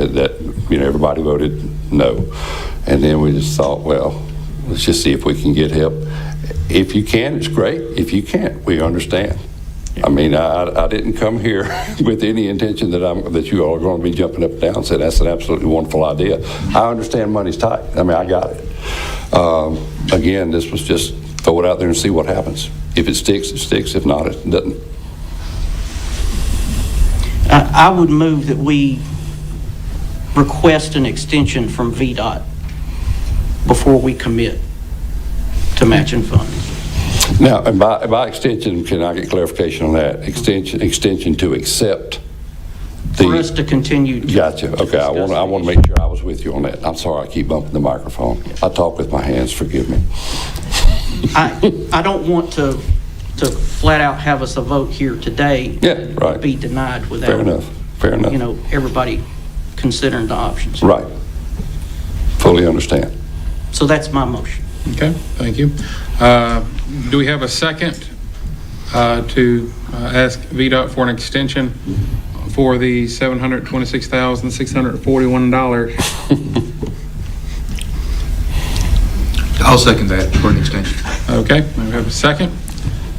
everybody voted no. And then we just thought, well, let's just see if we can get help. If you can, it's great. If you can't, we understand. I mean, I didn't come here with any intention that you all are going to be jumping up and down and saying that's an absolutely wonderful idea. I understand money's tight. I mean, I got it. Again, this was just throw it out there and see what happens. If it sticks, it sticks. If not, it doesn't. I would move that we request an extension from VDOT before we commit to matching funds. Now, and by extension, can I get clarification on that? Extension to accept the... For us to continue to... Gotcha. Okay, I want to make sure I was with you on that. I'm sorry, I keep bumping the microphone. I talk with my hands, forgive me. I don't want to flat out have us a vote here today. Yeah, right. Be denied without... Fair enough. Everybody considering the options. Right. Fully understand. So that's my motion. Okay, thank you. Do we have a second to ask VDOT for an extension for the $726,641? I'll second that for an extension. Okay, we have a second.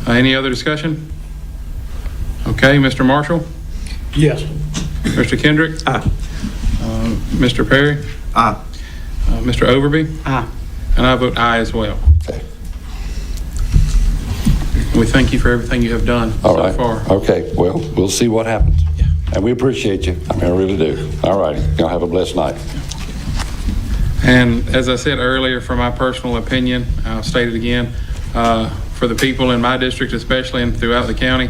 Any other discussion? Okay, Mr. Marshall? Yes. Mr. Kendrick? Aye. Mr. Perry? Aye. Mr. Overby? Aye. And I vote aye as well. Okay. We thank you for everything you have done so far. Okay, well, we'll see what happens. Yeah. And we appreciate you. I mean, I really do. All righty. Y'all have a blessed night. And as I said earlier, from my personal opinion, I'll state it again, for the people in my district especially and throughout the county,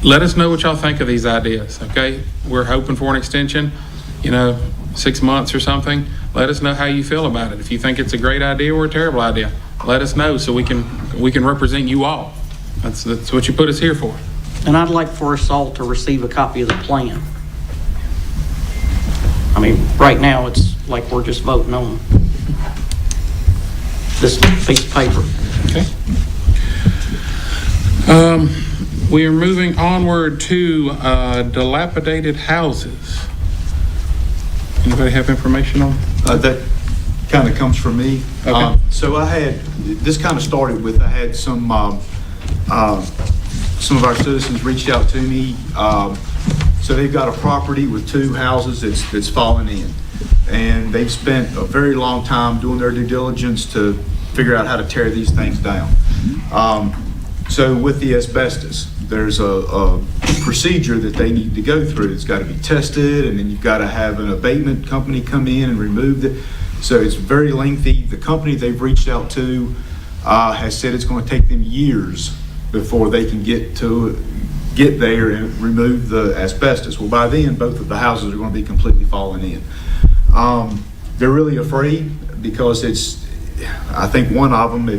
let us know what y'all think of these ideas, okay? We're hoping for an extension, 6 months or something. Let us know how you feel about it. If you think it's a great idea or a terrible idea, let us know so we can represent you all. That's what you put us here for. And I'd like for us all to receive a copy of the plan. I mean, right now, it's like we're just voting on this piece of paper. Okay. We are moving onward to dilapidated houses. Anybody have information on? That kind of comes from me. Okay. So this kind of started with, I had some of our citizens reached out to me. So they've got a property with 2 houses that's fallen in. And they've spent a very long time doing their due diligence to figure out how to tear these things down. So with the asbestos, there's a procedure that they need to go through. It's got to be tested, and then you've got to have an abatement company come in and remove it. So it's very lengthy. The company they've reached out to has said it's going to take them years before they can get there and remove the asbestos. Well, by then, both of the houses are going to be completely falling in. They're really afraid because I think one of them,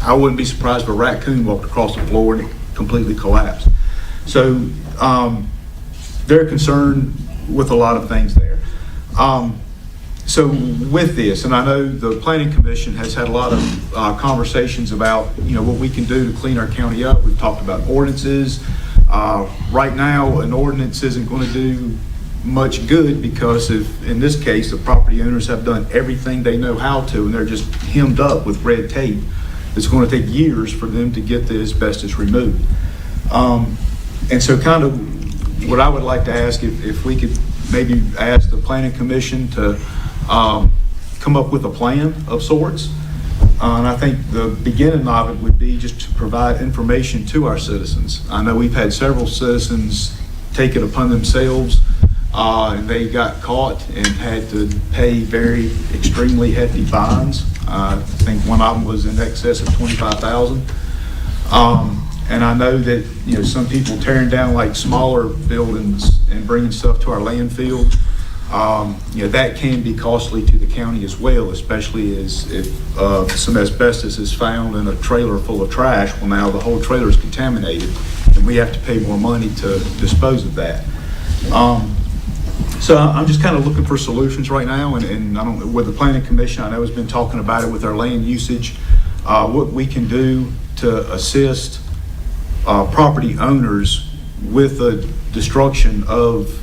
I wouldn't be surprised if a raccoon walked across the floor and it completely collapsed. So they're concerned with a lot of things there. So with this, and I know the Planning Commission has had a lot of conversations about, what we can do to clean our county up. We've talked about ordinances. Right now, an ordinance isn't going to do much good because in this case, the property owners have done everything they know how to, and they're just hemmed up with red tape. It's going to take years for them to get the asbestos removed. And so kind of what I would like to ask, if we could maybe ask the Planning Commission to come up with a plan of sorts. And I think the beginning of it would be just to provide information to our citizens. I know we've had several citizens take it upon themselves and they got caught and had to pay very extremely hefty fines. I think one of them was in excess of $25,000. And I know that, some people tearing down like smaller buildings and bringing stuff to our landfill, that can be costly to the county as well, especially if some asbestos is found in a trailer full of trash. Well, now the whole trailer is contaminated and we have to pay more money to dispose of that. So I'm just kind of looking for solutions right now, and I don't know, with the Planning Commission, I know has been talking about it with our land usage, what we can do to assist property owners with the destruction of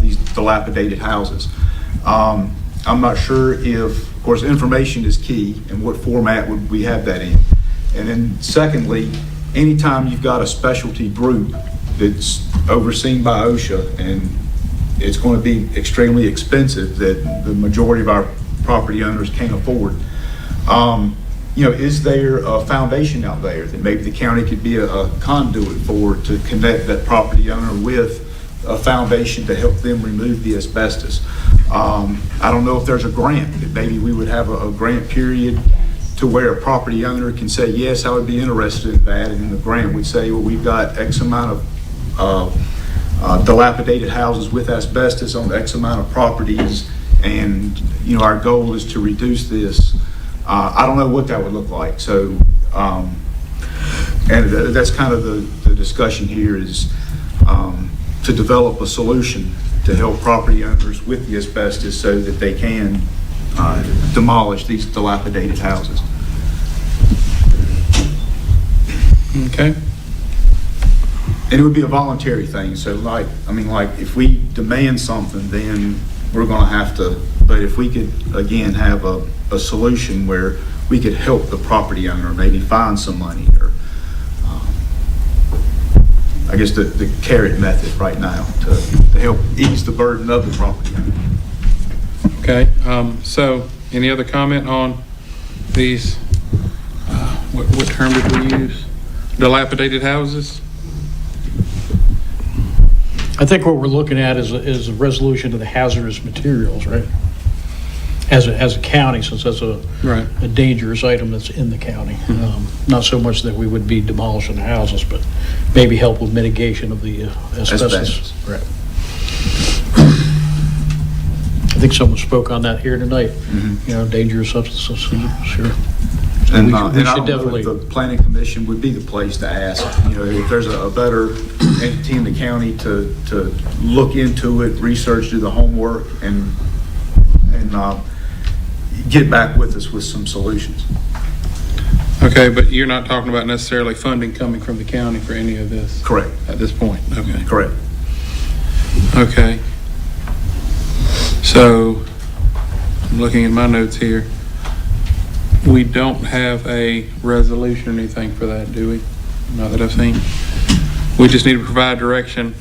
these dilapidated houses. I'm not sure if, of course, information is key, and what format would we have that in? And then secondly, anytime you've got a specialty group that's overseen by OSHA and it's going to be extremely expensive that the majority of our property owners can't afford, is there a foundation out there that maybe the county could be a conduit for to connect that property owner with a foundation to help them remove the asbestos? I don't know if there's a grant, that maybe we would have a grant period to where a property owner can say, yes, I would be interested in that, and then the grant would say, well, we've got X amount of dilapidated houses with asbestos on X amount of properties, and our goal is to reduce this. I don't know what that would look like. So, and that's kind of the discussion here is to develop a solution to help property owners with the asbestos so that they can demolish these dilapidated houses. Okay. And it would be a voluntary thing. So like if we demand something, then we're going to have to, but if we could, again, have a solution where we could help the property owner maybe find some money, or I guess the carrot method right now to help ease the burden of the property owner. Okay. So any other comment on these, what term did we use? Dilapidated houses? I think what we're looking at is a resolution of the hazardous materials, right? As a county, since that's a dangerous item that's in the county. Not so much that we would be demolishing houses, but maybe help with mitigation of the asbestos. Right. I think someone spoke on that here tonight. Dangerous substances. Sure. And, we I should don't definitely. know if the Planning Commission would be the place to ask, if there's a better entity in the county to look into it, research, do the homework, and get back with us with some solutions. Okay, but you're not talking about necessarily funding coming from the county for any of this? Correct. At this point? Okay. Correct. Okay. So, I'm looking at my notes here. We don't have a resolution or anything for that, do we? Not that I've seen. We just need to provide direction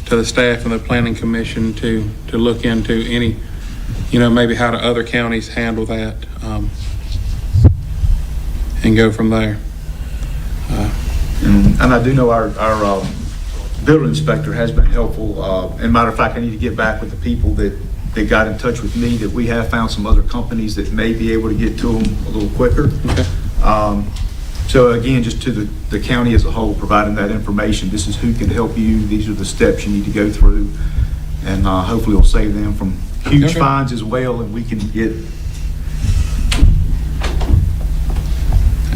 to the staff and the Planning Commission to look into any, maybe how do other counties handle that, and go from there. And I do know our building inspector has been helpful. And matter of fact, I need to get back with the people that got in touch with me, that we have found some other companies that may be able to get to them a little quicker. Okay. So again, just to the county as a whole, providing that information, this is who can help you, these are the steps you need to go through, and hopefully it'll save them from huge Okay. fines as well, and we can get.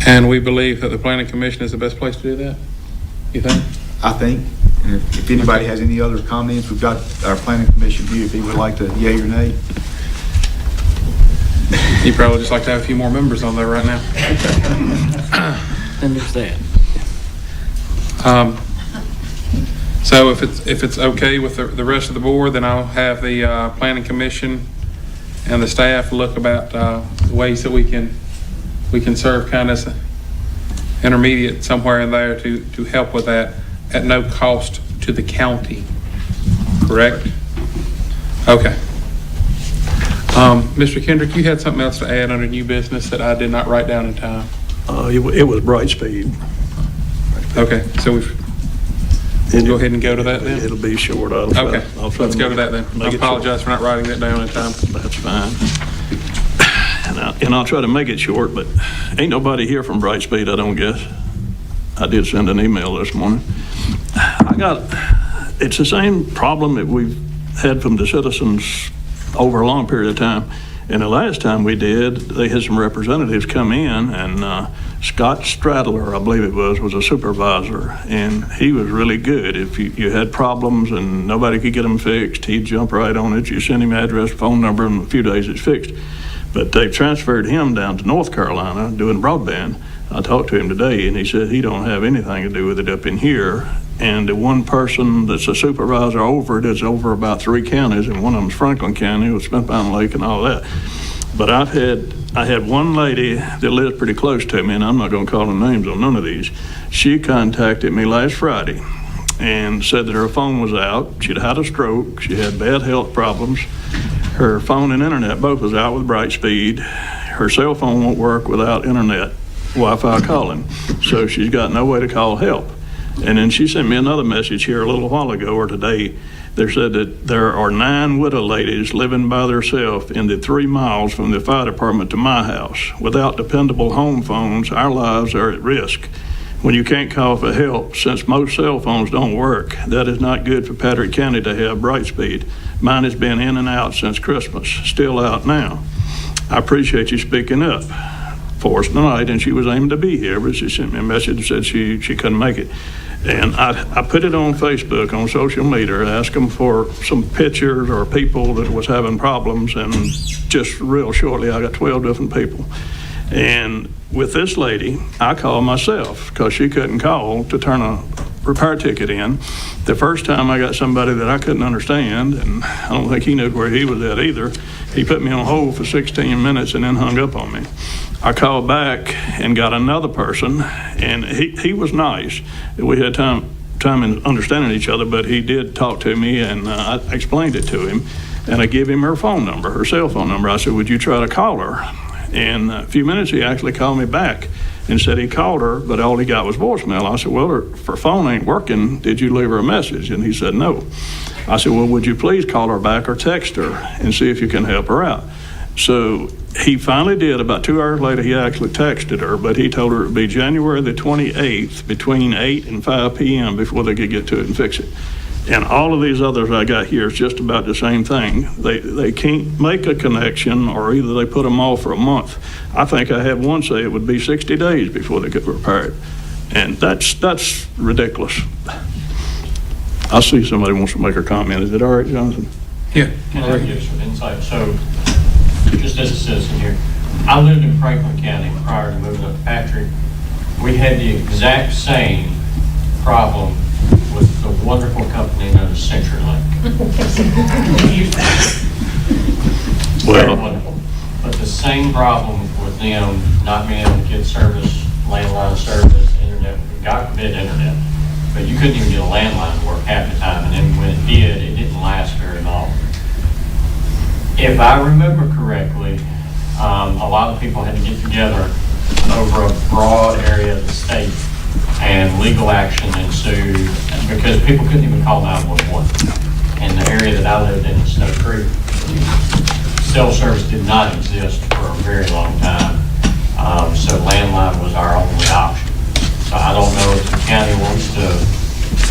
And we believe that the planning commission is the best place to do that? You think? I think, and if anybody has any other comments, we've got our planning commission here, if he would like to yay or nay. You'd probably just like to have a few more members on there right now. And there's that. So if it's okay with the rest of the board, then I'll have the planning commission and the staff look about the ways that we can serve kind of as an intermediate somewhere in there to help with that at no cost to the county. Correct? Okay. Mr. Kendrick, you had something else to add under new business that I did not write down in time. It was Brightspeed. Okay, so we'll go ahead and go to that then? It'll be short. I'll Okay, let's go to that then. I make it apologize for not writing that down in time. That's fine. And I'll try to make it short, but ain't nobody here from Brightspeed, I don't guess. I did send an email this morning. It's the same problem that we've had from the citizens over a long period of time. And the last time we did, they had some representatives come in, and Scott Stradler, I believe it was a supervisor, and he was really good. If you had problems and nobody could get them fixed, he'd jump right on it. You send him address, phone number, and in a few days it's fixed. But they've transferred him down to North Carolina doing broadband. I talked to him today, and he said he don't have anything to do with it up in here. And the one person that's a supervisor over it is over about 3 counties, and one of them's Franklin County with Smith Mountain Lake and all that. But I had one lady that lives pretty close to me, and I'm not going to call her names on none of these. She contacted me last Friday and said that her phone was out. She'd had a stroke. She had bad health problems. Her phone and internet both was out with Brightspeed. Her cell phone won't work without internet Wi-Fi calling, so she's got no way to call help. And then she sent me another message here a little while ago or today. They said that there are 9 widow ladies living by themselves in the 3 miles from the fire department to my house. Without dependable home phones, our lives are at risk. When you can't call for help, since most cell phones don't work, that is not good for Patrick County to have Brightspeed. Mine has been in and out since Christmas, still out now. I appreciate you speaking up for us tonight, and she was aiming to be here, but she sent me a message and said she couldn't make it. And I put it on Facebook, on social media, asked them for some pictures or people that was having problems, and just real shortly I got 12 different people. And with this lady, I called myself because she couldn't call to turn a repair ticket in. The first time I got somebody that I couldn't understand, and I don't think he knew where he was at either. He put me on hold for 16 minutes and then hung up on me. I called back and got another person, and he was nice. We had time in understanding each other, but he did talk to me, and I explained it to him, and I gave him her phone number, her cell phone number. I said, would you try to call her? And a few minutes, he actually called me back and said he called her, but all he got was voicemail. I said, well, her phone ain't working. Did you leave her a message? And he said, no. I said, well, would you please call her back or text her and see if you can help her out? So he finally did. About 2 hours later, he actually texted her, but he told her it would be January the 28th between 8 and 5 p.m. before they could get to it and fix it. And all of these others I got here is just about the same thing. They can't make a connection, or either they put them off for a month. I think I had one say it would be 60 days before they could repair it. And that's ridiculous. I see somebody wants to make a comment. Is it all right, Jonathan? Yeah. Can I give some insight? So, just as a citizen here, I lived in Franklin County prior to moving up to Patrick. We had the exact same problem with the wonderful company known as CenturyLink. Very wonderful. But the same problem with them not being able to get service, landline service, internet, God forbid internet. But you couldn't even get a landline to work half the time, and then when it did, it didn't last very long. If I remember correctly, a lot of people had to get together over a broad area of the state, and legal action ensued because people couldn't even call 911. In the area that I lived in Snow Creek, cell service did not exist for a very long time. So landline was our only option. So I don't know if the county wants to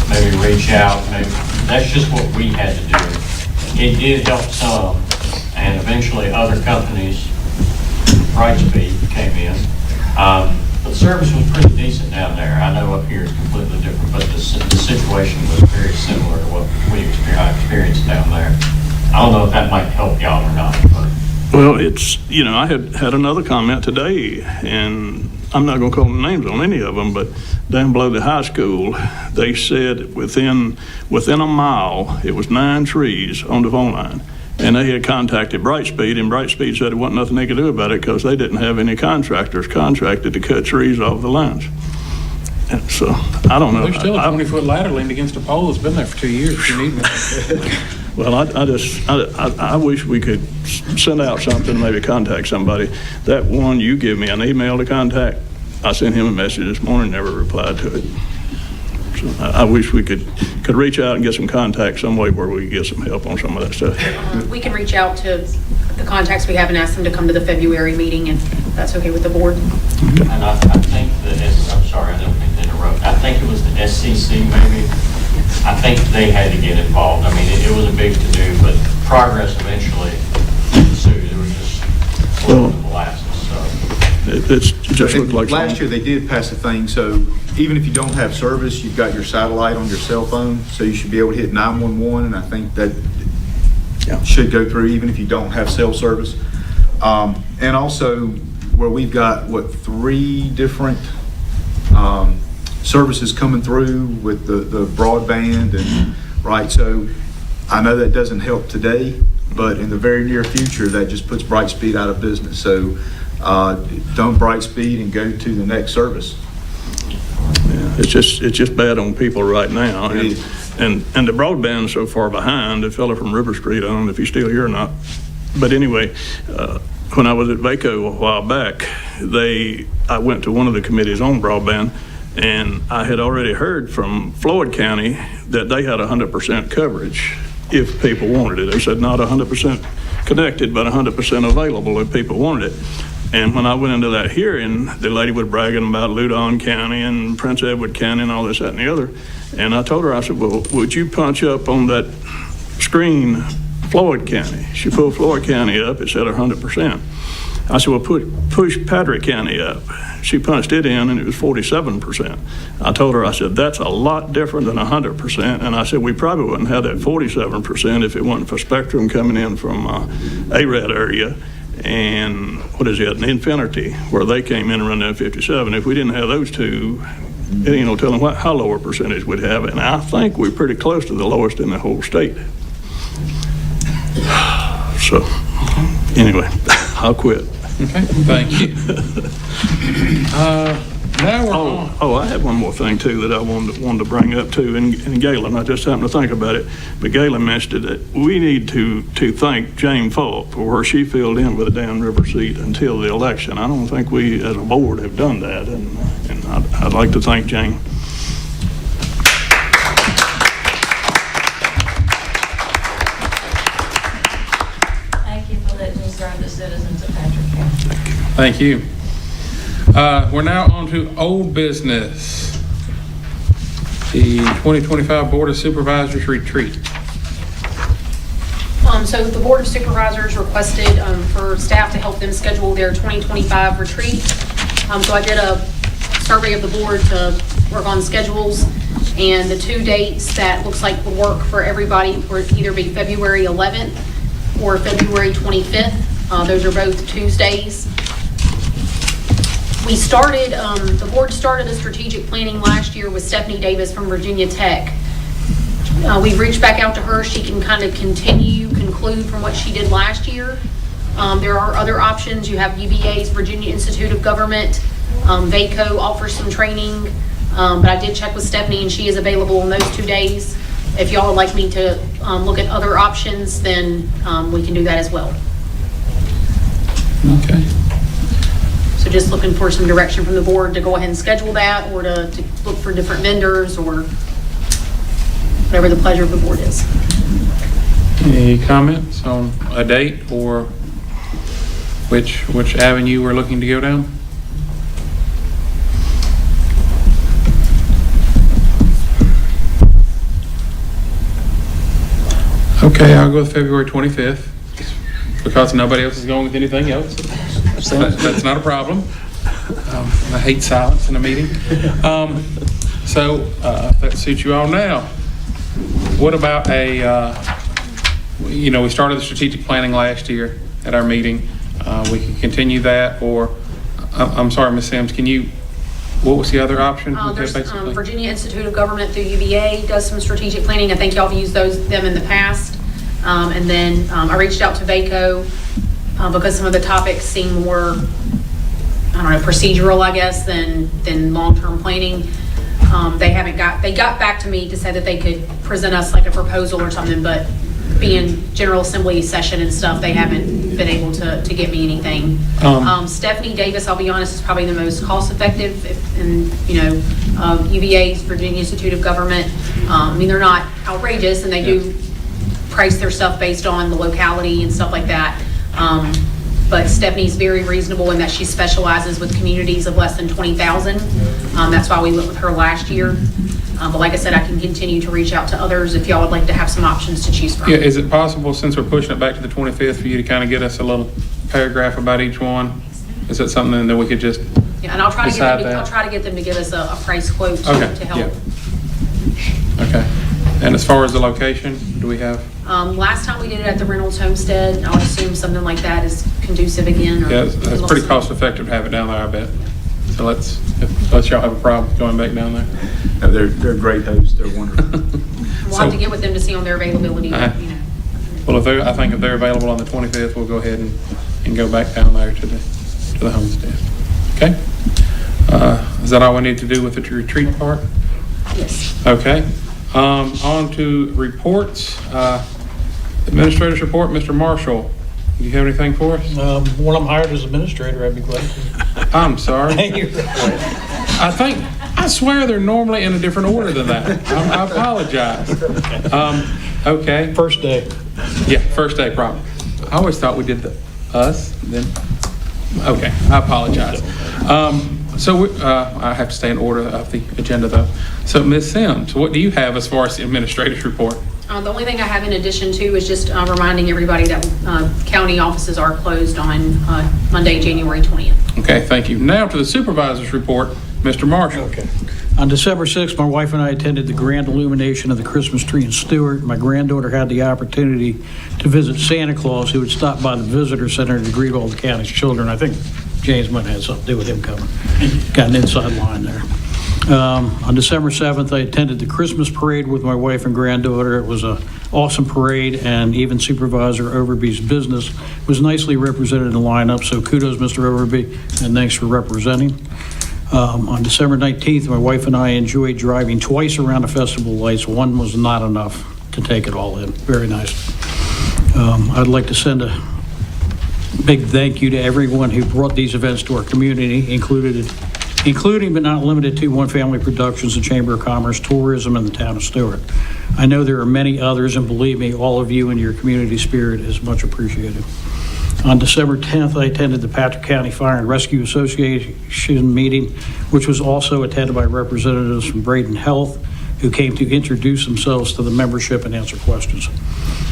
maybe reach out, maybe, that's just what we had to do. It did help some, and eventually other companies, Brightspeed came in. But the service was pretty decent down there. I know up here it's completely different, but the situation was very similar to what I experienced down there. I don't know if that might help y'all or not, but. Well, it's, I had another comment today, and I'm not going to call the names on any of them, but down below the high school, they said within a mile, it was 9 trees on the phone line. And they had contacted Brightspeed, and Brightspeed said there wasn't nothing they could do about it because they didn't have any contractors contracted to cut trees off the lines. And so, I don't know. There's still a 20-foot ladder leaned against a pole that's been there for 2 years if you need me. Well, I wish we could send out something, maybe contact somebody. That one you give me an email to contact, I sent him a message this morning, never replied to it. So I wish we could reach out and get some contact some way where we could get some help on some of that stuff. We can reach out to the contacts we have and ask them to come to the February meeting, if that's okay with the board. And I think I'm sorry, I don't mean to interrupt. I think it was the SCC maybe. I think they had to get involved. I mean, it was a big to-do, but progress eventually ensued. There was just molasses, so. It just looked like last year they did pass a thing, so even if you don't have service, you've got your satellite on your cell phone, so you should be able to hit 911, and I think that should go through even if you don't have cell service. And also where we've got, 3 different services coming through with the broadband, and right, so I know that doesn't help today, but in the very near future that just puts Brightspeed out of business. So don't Brightspeed and go to the next service. Yeah, it's just bad on people right now, and the broadband's so far behind. The fella from River Street, I don't know if he's still here or not, but anyway, when I was at VACO a while back, I went to one of the committees on broadband. And I had already heard from Floyd County that they had 100% coverage if people wanted it. They said not 100% connected, but 100% available if people wanted it. And when I went into that hearing, the lady was bragging about Loudoun County and Prince Edward County and all this, that, and the other. And I told her, I said, well, would you punch up on that screen Floyd County? She pulled Floyd County up, it said 100%. I said, well, push Patrick County up. She punched it in, and it was 47%. I told her, I said, that's a lot different than 100%. And I said, we probably wouldn't have that 47% if it wasn't for Spectrum coming in from ARED area and, and Infinity, where they came in and run that 57. If we didn't have those two, tell them how low a percentage we'd have. And I think we're pretty close to the lowest in the whole state. So, anyway, I'll quit. Okay, thank you. Now we're on. Oh, I had one more thing too that I wanted to bring up too, and Galen, I just happened to think about it, but Galen mentioned that we need to thank Jane Falk for where she filled in with a Dan River seat until the election. I don't think we as a board have done that, and I'd like to thank Jane. Thank you. We're now on to old business. The 2025 Board of Supervisors retreat. So the Board of Supervisors requested for staff to help them schedule their 2025 retreat. So I did a survey of the board to work on schedules, and the 2 dates that looks like would work for everybody would either be February 11th or February 25th. Those are both Tuesdays. We started, the board started a strategic planning last year with Stephanie Davis from Virginia Tech. We've reached back out to her. She can kind of conclude from what she did last year. There are other options. You have UVA's Virginia Institute of Government. VACO offers some training, but I did check with Stephanie and she is available on those 2 days. If y'all would like me to look at other options, then we can do that as well. Okay. So just looking for some direction from the board to go ahead and schedule that, or to look for different vendors, or whatever the pleasure of the board is. Any comments on a date or which avenue we're looking to go down? Okay, I'll go with February 25th, because nobody else is going with anything else. That's not a problem. I hate silence in a meeting. So if that suits you all now, what about we started the strategic planning last year at our meeting. We can continue that, or, I'm sorry, Ms. Sims, what was the other option? There's Virginia Institute of Government through UVA does some strategic planning. I think y'all have used them in the past. And then I reached out to VACO because some of the topics seem more, procedural, I guess, than long-term planning. They got back to me to say that they could present us like a proposal or something, but being General Assembly session and stuff, they haven't been able to get me anything. Stephanie Davis, I'll be honest, is probably the most cost-effective, and UVA's Virginia Institute of Government. They're not outrageous, and they do price their stuff based on the locality and stuff like that. But Stephanie's very reasonable in that she specializes with communities of less than 20,000. That's why we went with her last year. But like I said, I can continue to reach out to others if y'all would like to have some options to choose from. Yeah, is it possible, since we're pushing it back to the 25th, for you to kind of get us a little paragraph about each one? Is that something that we could just Yeah, and I'll try to get them to give us a price quote to help. Yeah. Okay. And as far as the location, do we have? Last time we did it at the Reynolds Homestead. I would assume something like that is conducive again. Yeah, it's pretty cost effective to have it down there, I bet. So unless y'all have a problem going back down there. No, they're great hosts. They're wonderful. We'll have to get with them to see on their availability. Well, I think if they're available on the 25th, we'll go ahead and go back down there to the homestead. Okay. Is that all we need to do with the retreat part? Yes. Okay. On to reports. Administrator's report, Mr. Marshall. Do you have anything for us? When I'm hired as administrator, I'd be glad to. I'm sorry. I swear they're normally in a different order than that. I apologize. Okay. First day. Yeah, first day problem. I always thought we did the us, then. Okay, I apologize. I have to stay in order of the agenda though. So Ms. Sims, what do you have as far as the administrator's report? The only thing I have in addition to is just reminding everybody that county offices are closed on Monday, January 20th. Okay, thank you. Now to the supervisor's report, Mr. Marshall. Okay. On December 6th, my wife and I attended the grand illumination of the Christmas tree in Stewart. My granddaughter had the opportunity to visit Santa Claus, who would stop by the visitor center to greet all the county's children. I think James might have had something to do with him coming. Got an inside line there. On December 7th, I attended the Christmas parade with my wife and granddaughter. It was an awesome parade, and even Supervisor Overby's business was nicely represented in the lineup, so kudos, Mr. Overby, and thanks for representing. On December 19th, my wife and I enjoyed driving twice around the festival lights. One was not enough to take it all in. Very nice. I'd like to send a big thank you to everyone who brought these events to our community, including but not limited to One Family Productions, the Chamber of Commerce, Tourism, and the Town of Stewart. I know there are many others, and believe me, all of you and your community spirit is much appreciated. On December 10th, I attended the Patrick County Fire and Rescue Association meeting, which was also attended by representatives from Braden Health, who came to introduce themselves to the membership and answer questions.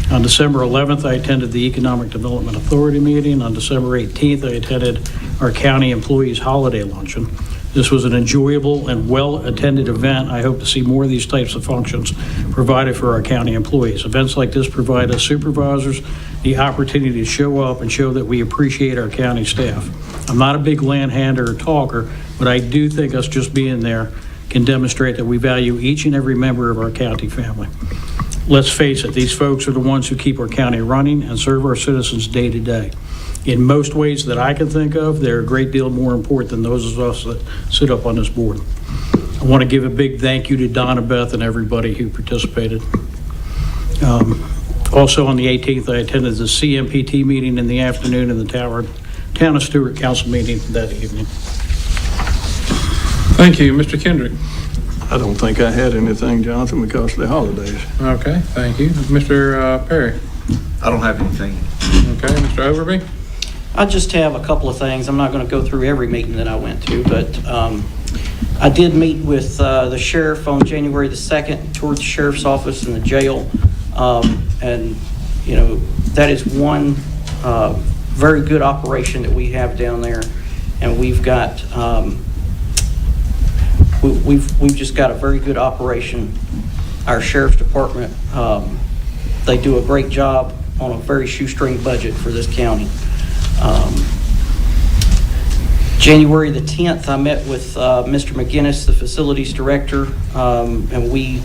On December 11th, I attended the Economic Development Authority meeting. On December 18th, I attended our county employees' holiday luncheon. This was an enjoyable and well-attended event. I hope to see more of these types of functions provided for our county employees. Events like this provide us supervisors the opportunity to show up and show that we appreciate our county staff. I'm not a big land-hander or talker, but I do think us just being there can demonstrate that we value each and every member of our county family. Let's face it, these folks are the ones who keep our county running and serve our citizens day to day. In most ways that I can think of, they're a great deal more important than those of us that sit up on this board. I want to give a big thank you to Donna Beth and everybody who participated. Also on the 18th, I attended the CMPT meeting in the afternoon and the Town of Stewart Council meeting that evening. Thank you. Mr. Kendrick. I don't think I had anything, Jonathan, because of the holidays. Okay, thank you. Mr. Perry. I don't have anything. Okay, Mr. Overby. I just have a couple of things. I'm not going to go through every meeting that I went to, but I did meet with the sheriff on January the 2nd, toured the sheriff's office and the jail. And, you know, that is one very good operation that we have down there. And we've got, we've just got a very good operation. Our sheriff's department, they do a great job on a very shoestring budget for this county. January the 10th, I met with Mr. McGinnis, the facilities director, and we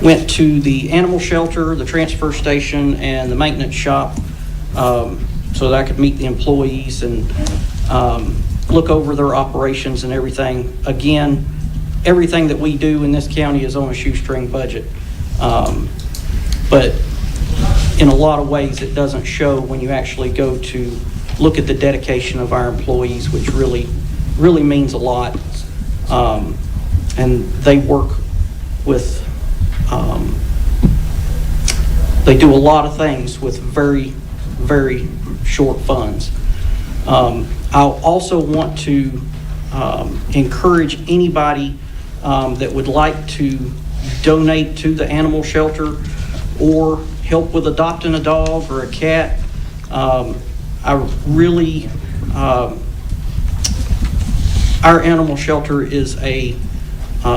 went to the animal shelter, the transfer station, and the maintenance shop so that I could meet the employees and look over their operations and everything. Again, everything that we do in this county is on a shoestring budget. But in a lot of ways, it doesn't show when you actually go to look at the dedication of our employees, which really means a lot. And they work with, they do a lot of things with very, very short funds. I'll also want to encourage anybody that would like to donate to the animal shelter or help with adopting a dog or a cat. I really, our animal shelter is a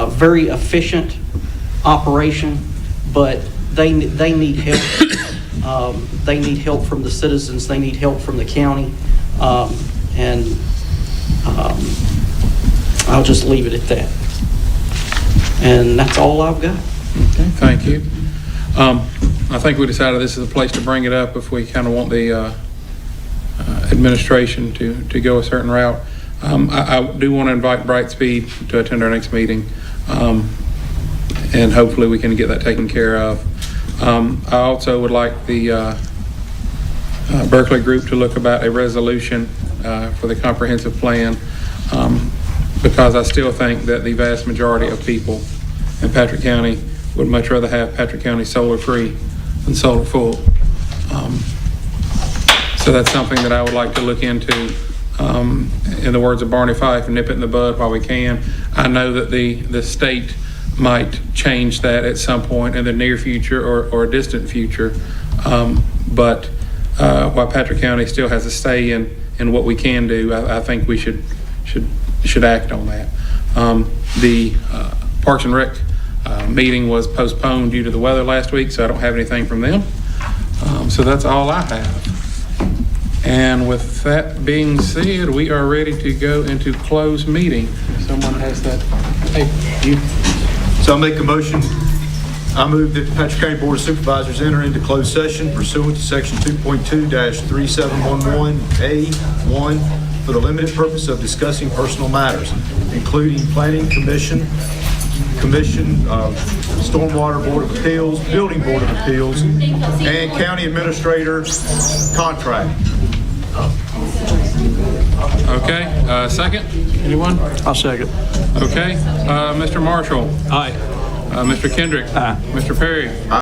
very efficient operation, but they need help. They need help from the citizens. They need help from the county. And I'll just leave it at that. And that's all I've got. Okay, thank you. I think we decided this is a place to bring it up if we kind of want the administration to go a certain route. I do want to invite Brightspeed to attend our next meeting, and hopefully we can get that taken care of. I also would like the Berkeley group to look about a resolution for the comprehensive plan, because I still think that the vast majority of people in Patrick County would much rather have Patrick County solar free than solar full. So that's something that I would like to look into. In the words of Barney Fife, nip it in the bud while we can. I know that the state might change that at some point in the near future or a distant future, but while Patrick County still has a say in what we can do, I think we should act on that. The Parks and Rec meeting was postponed due to the weather last week, so I don't have anything from them. So that's all I have. And with that being said, we are ready to go into closed meeting. If someone has that. Hey, you. So I'll make a motion. I move that the Patrick County Board of Supervisors enter into closed session pursuant to section 2.2-3711A1 for the limited purpose of discussing personal matters, including Planning Commission, Stormwater Board of Appeals, Building Board of Appeals, and County Administrator contract. Okay, second? Anyone? I'll second. Okay, Mr. Marshall. Aye. Mr. Kendrick. Aye. Mr. Perry.